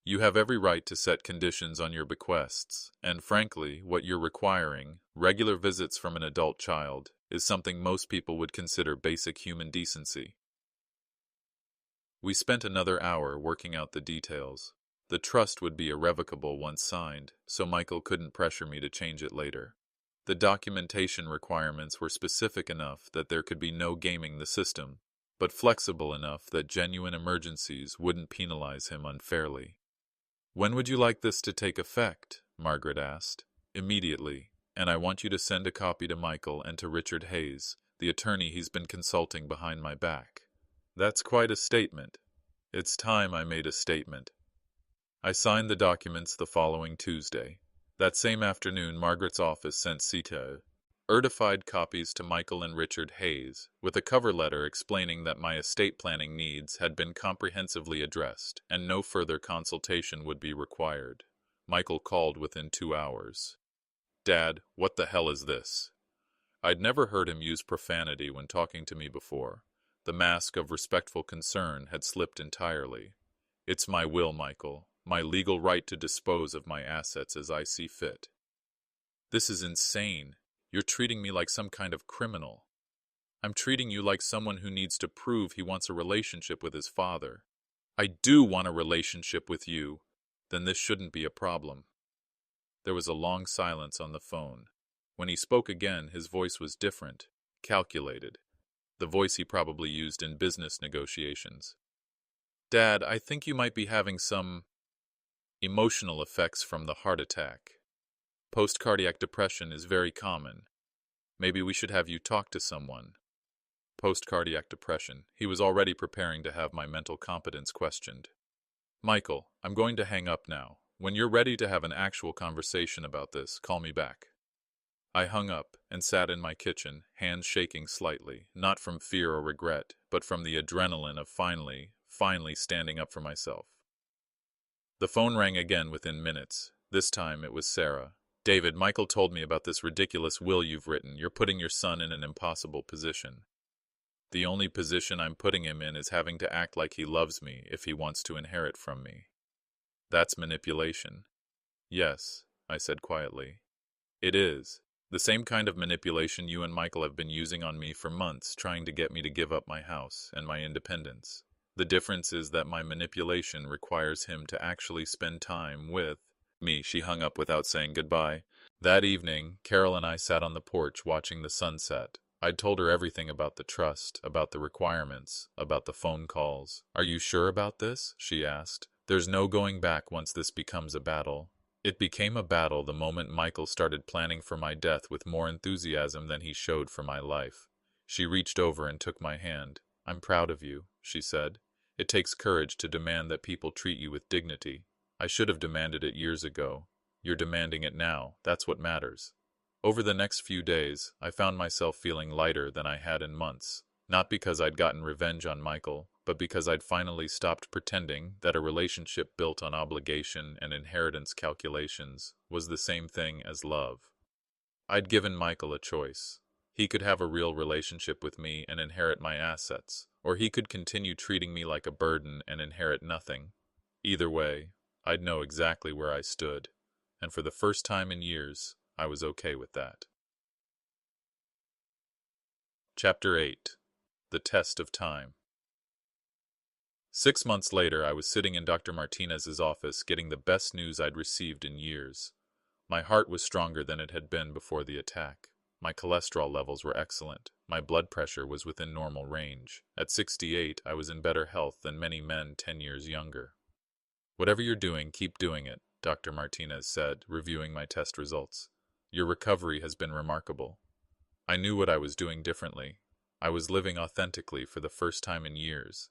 S1: You have every right to set conditions on your bequests, and frankly, what you're requiring, regular visits from an adult child, is something most people would consider basic human decency. We spent another hour working out the details. The trust would be irrevocable once signed, so Michael couldn't pressure me to change it later. The documentation requirements were specific enough that there could be no gaming the system, but flexible enough that genuine emergencies wouldn't penalize him unfairly. When would you like this to take effect? Margaret asked. Immediately, and I want you to send a copy to Michael and to Richard Hayes, the attorney he's been consulting behind my back. That's quite a statement. It's time I made a statement. I signed the documents the following Tuesday. That same afternoon, Margaret's office sent certified copies to Michael and Richard Hayes, with a cover letter explaining that my estate planning needs had been comprehensively addressed, and no further consultation would be required. Michael called within 2 hours. Dad, what the hell is this? I'd never heard him use profanity when talking to me before. The mask of respectful concern had slipped entirely. It's my will, Michael, my legal right to dispose of my assets as I see fit. This is insane. You're treating me like some kind of criminal. I'm treating you like someone who needs to prove he wants a relationship with his father. I do want a relationship with you. Then this shouldn't be a problem. There was a long silence on the phone. When he spoke again, his voice was different, calculated. The voice he probably used in business negotiations. Dad, I think you might be having some emotional effects from the heart attack. Post-cardiac depression is very common. Maybe we should have you talk to someone. Post-cardiac depression. He was already preparing to have my mental competence questioned. Michael, I'm going to hang up now. When you're ready to have an actual conversation about this, call me back. I hung up and sat in my kitchen, hands shaking slightly, not from fear or regret, but from the adrenaline of finally standing up for myself. The phone rang again within minutes. This time it was Sarah. David, Michael told me about this ridiculous will you've written. You're putting your son in an impossible position. The only position I'm putting him in is having to act like he loves me if he wants to inherit from me. That's manipulation. Yes, I said quietly. It is. The same kind of manipulation you and Michael have been using on me for months, trying to get me to give up my house and my independence. The difference is that my manipulation requires him to actually spend time with me. She hung up without saying goodbye. That evening, Carol and I sat on the porch watching the sunset. I'd told her everything about the trust, about the requirements, about the phone calls. Are you sure about this? She asked. There's no going back once this becomes a battle. It became a battle the moment Michael started planning for my death with more enthusiasm than he showed for my life. She reached over and took my hand. I'm proud of you, she said. It takes courage to demand that people treat you with dignity. I should have demanded it years ago. You're demanding it now. That's what matters. Over the next few days, I found myself feeling lighter than I had in months. Not because I'd gotten revenge on Michael, but because I'd finally stopped pretending that a relationship built on obligation and inheritance calculations was the same thing as love. I'd given Michael a choice. He could have a real relationship with me and inherit my assets, or he could continue treating me like a burden and inherit nothing. Either way, I'd know exactly where I stood, and for the first time in years, I was okay with that. Chapter 8. The Test of Time. 6 months later, I was sitting in Dr. Martinez's office getting the best news I'd received in years. My heart was stronger than it had been before the attack. My cholesterol levels were excellent. My blood pressure was within normal range. At 68, I was in better health than many men 10 years younger. Whatever you're doing, keep doing it, Dr. Martinez said, reviewing my test results. Your recovery has been remarkable. I knew what I was doing differently. I was living authentically for the first time in years.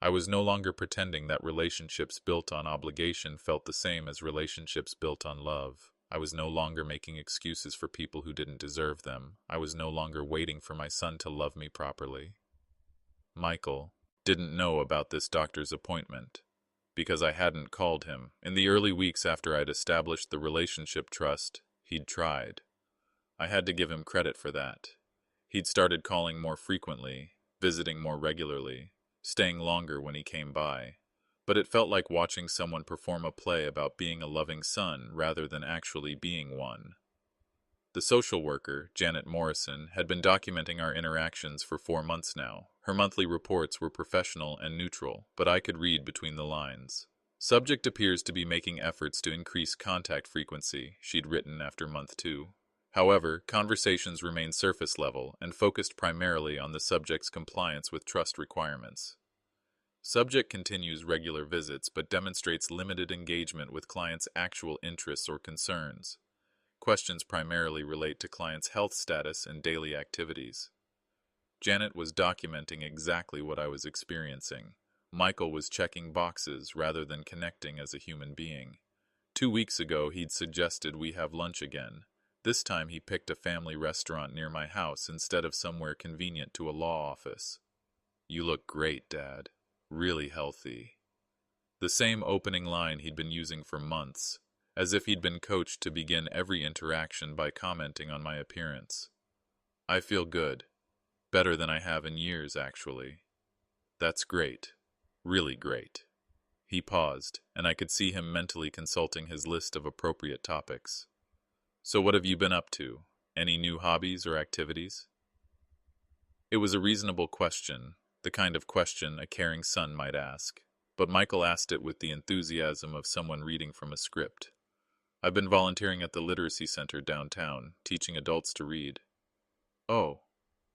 S1: I was no longer pretending that relationships built on obligation felt the same as relationships built on love. I was no longer making excuses for people who didn't deserve them. I was no longer waiting for my son to love me properly. Michael didn't know about this doctor's appointment, because I hadn't called him. In the early weeks after I'd established the relationship trust, he'd tried. I had to give him credit for that. He'd started calling more frequently, visiting more regularly, staying longer when he came by. But it felt like watching someone perform a play about being a loving son rather than actually being one. The social worker, Janet Morrison, had been documenting our interactions for 4 months now. Her monthly reports were professional and neutral, but I could read between the lines. Subject appears to be making efforts to increase contact frequency, she'd written after month 2. However, conversations remained surface level and focused primarily on the subject's compliance with trust requirements. Subject continues regular visits but demonstrates limited engagement with clients' actual interests or concerns. Questions primarily relate to clients' health status and daily activities. Janet was documenting exactly what I was experiencing. Michael was checking boxes rather than connecting as a human being. 2 weeks ago, he'd suggested we have lunch again. This time he picked a family restaurant near my house instead of somewhere convenient to a law office. "You look great, Dad. Really healthy." The same opening line he'd been using for months, as if he'd been coached to begin every interaction by commenting on my appearance. "I feel good. Better than I have in years, actually." "That's great. Really great." He paused, and I could see him mentally consulting his list of appropriate topics. "So what have you been up to? Any new hobbies or activities?" It was a reasonable question, the kind of question a caring son might ask, but Michael asked it with the enthusiasm of someone reading from a script. "I've been volunteering at the literacy center downtown, teaching adults to read." "Oh,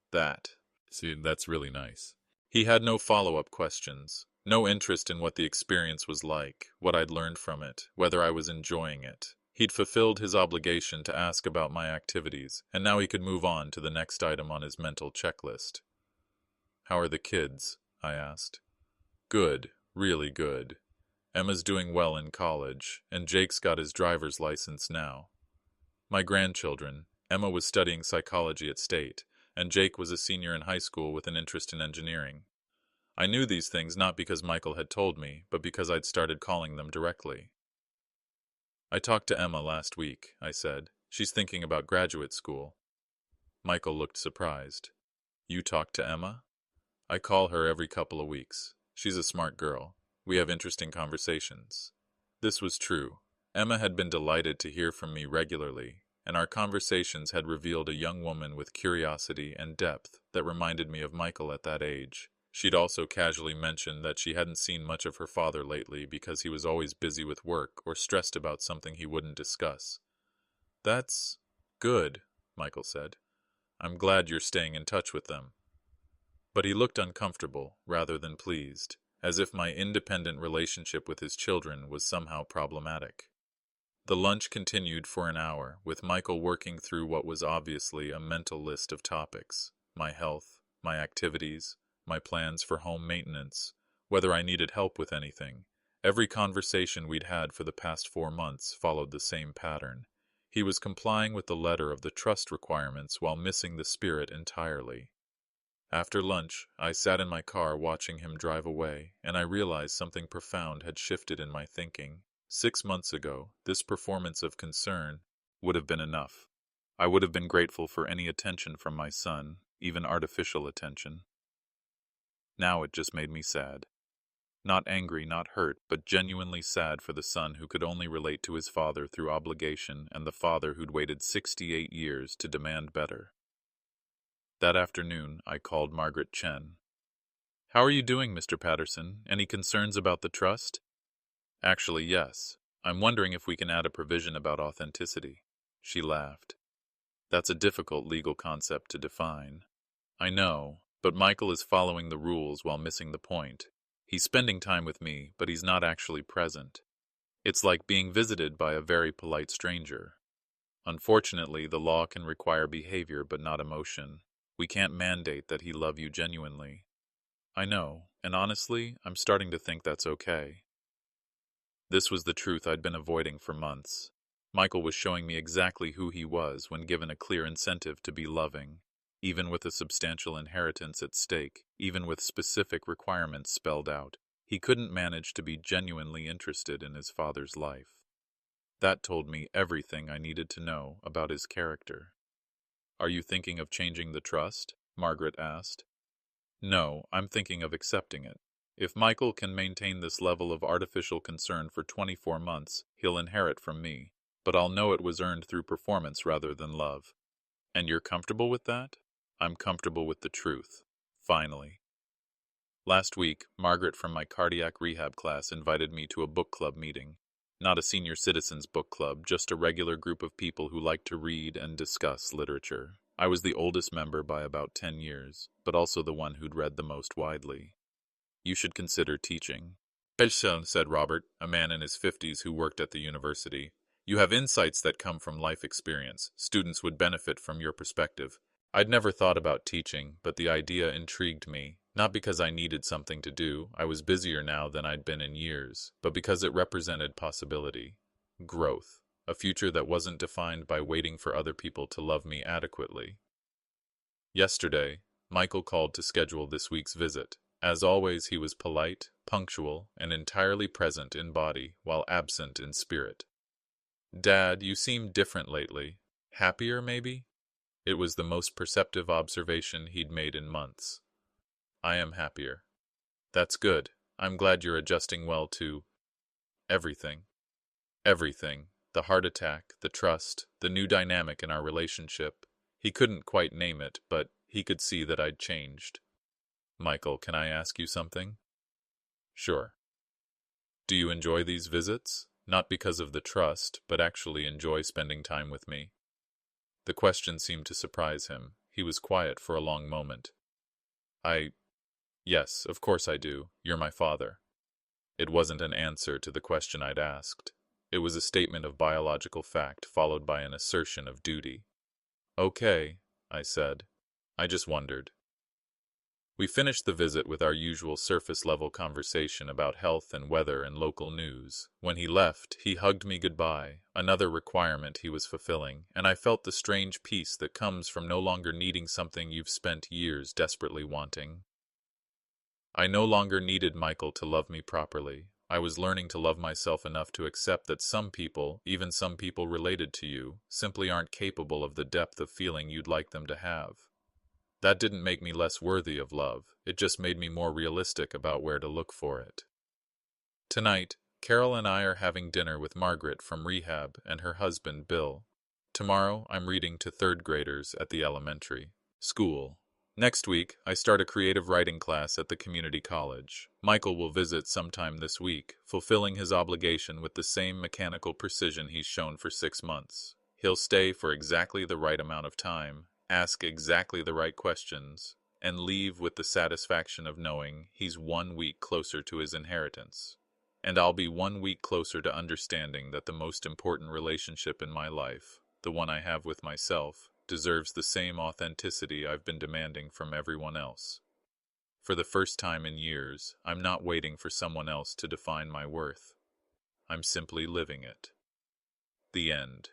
S1: that. See, that's really nice." He had no follow-up questions, no interest in what the experience was like, what I'd learned from it, whether I was enjoying it. He'd fulfilled his obligation to ask about my activities, and now he could move on to the next item on his mental checklist. "How are the kids?" I asked. "Good, really good. Emma's doing well in college, and Jake's got his driver's license now. My grandchildren, Emma was studying psychology at State, and Jake was a senior in high school with an interest in engineering." I knew these things not because Michael had told me, but because I'd started calling them directly. "I talked to Emma last week," I said. "She's thinking about graduate school." Michael looked surprised. "You talked to Emma?" "I call her every couple of weeks. She's a smart girl. We have interesting conversations." This was true. Emma had been delighted to hear from me regularly, and our conversations had revealed a young woman with curiosity and depth that reminded me of Michael at that age. She'd also casually mentioned that she hadn't seen much of her father lately because he was always busy with work or stressed about something he wouldn't discuss. "That's good," Michael said. "I'm glad you're staying in touch with them." But he looked uncomfortable rather than pleased, as if my independent relationship with his children was somehow problematic. The lunch continued for an hour, with Michael working through what was obviously a mental list of topics: my health, my activities, my plans for home maintenance, whether I needed help with anything. Every conversation we'd had for the past 4 months followed the same pattern. He was complying with the letter of the trust requirements while missing the spirit entirely. After lunch, I sat in my car watching him drive away, and I realized something profound had shifted in my thinking. 6 months ago, this performance of concern would have been enough. I would have been grateful for any attention from my son, even artificial attention. Now it just made me sad. Not angry, not hurt, but genuinely sad for the son who could only relate to his father through obligation and the father who'd waited 68 years to demand better. That afternoon, I called Margaret Chen. "How are you doing, Mr. Patterson? Any concerns about the trust?" "Actually, yes. I'm wondering if we can add a provision about authenticity." She laughed. "That's a difficult legal concept to define." "I know, but Michael is following the rules while missing the point. He's spending time with me, but he's not actually present. It's like being visited by a very polite stranger. Unfortunately, the law can require behavior but not emotion. We can't mandate that he love you genuinely." "I know, and honestly, I'm starting to think that's okay." This was the truth I'd been avoiding for months. Michael was showing me exactly who he was when given a clear incentive to be loving, even with a substantial inheritance at stake, even with specific requirements spelled out. He couldn't manage to be genuinely interested in his father's life. That told me everything I needed to know about his character. Are you thinking of changing the trust? Margaret asked. No, I'm thinking of accepting it. If Michael can maintain this level of artificial concern for 24 months, he'll inherit from me. But I'll know it was earned through performance rather than love. And you're comfortable with that? I'm comfortable with the truth. Finally. Last week, Margaret from my cardiac rehab class invited me to a book club meeting. Not a senior citizens book club, just a regular group of people who like to read and discuss literature. I was the oldest member by about 10 years, but also the one who'd read the most widely. You should consider teaching. Belshon, said Robert, a man in his 50s who worked at the university. You have insights that come from life experience. Students would benefit from your perspective. I'd never thought about teaching, but the idea intrigued me. Not because I needed something to do, I was busier now than I'd been in years, but because it represented possibility. Growth. A future that wasn't defined by waiting for other people to love me adequately. Yesterday, Michael called to schedule this week's visit. As always, he was polite, punctual, and entirely present in body while absent in spirit. Dad, you seem different lately. Happier, maybe? It was the most perceptive observation he'd made in months. I am happier. That's good. I'm glad you're adjusting well to everything. Everything. The heart attack, the trust, the new dynamic in our relationship. He couldn't quite name it, but he could see that I'd changed. Michael, can I ask you something? Sure. Do you enjoy these visits? Not because of the trust, but actually enjoy spending time with me? The question seemed to surprise him. He was quiet for a long moment. Yes, of course I do. You're my father. It wasn't an answer to the question I'd asked. It was a statement of biological fact followed by an assertion of duty. Okay, I said. I just wondered. We finished the visit with our usual surface-level conversation about health and weather and local news. When he left, he hugged me goodbye, another requirement he was fulfilling, and I felt the strange peace that comes from no longer needing something you've spent years desperately wanting. I no longer needed Michael to love me properly. I was learning to love myself enough to accept that some people, even some people related to you, simply aren't capable of the depth of feeling you'd like them to have. That didn't make me less worthy of love. It just made me more realistic about where to look for it. Tonight, Carol and I are having dinner with Margaret from rehab and her husband, Bill. Tomorrow, I'm reading to third graders at the elementary school. Next week, I start a creative writing class at the community college. Michael will visit sometime this week, fulfilling his obligation with the same mechanical precision he's shown for 6 months. He'll stay for exactly the right amount of time, ask exactly the right questions, and leave with the satisfaction of knowing he's 1 week closer to his inheritance. And I'll be 1 week closer to understanding that the most important relationship in my life, the one I have with myself, deserves the same authenticity I've been demanding from everyone else. For the first time in years, I'm not waiting for someone else to define my worth. I'm simply living it. The end.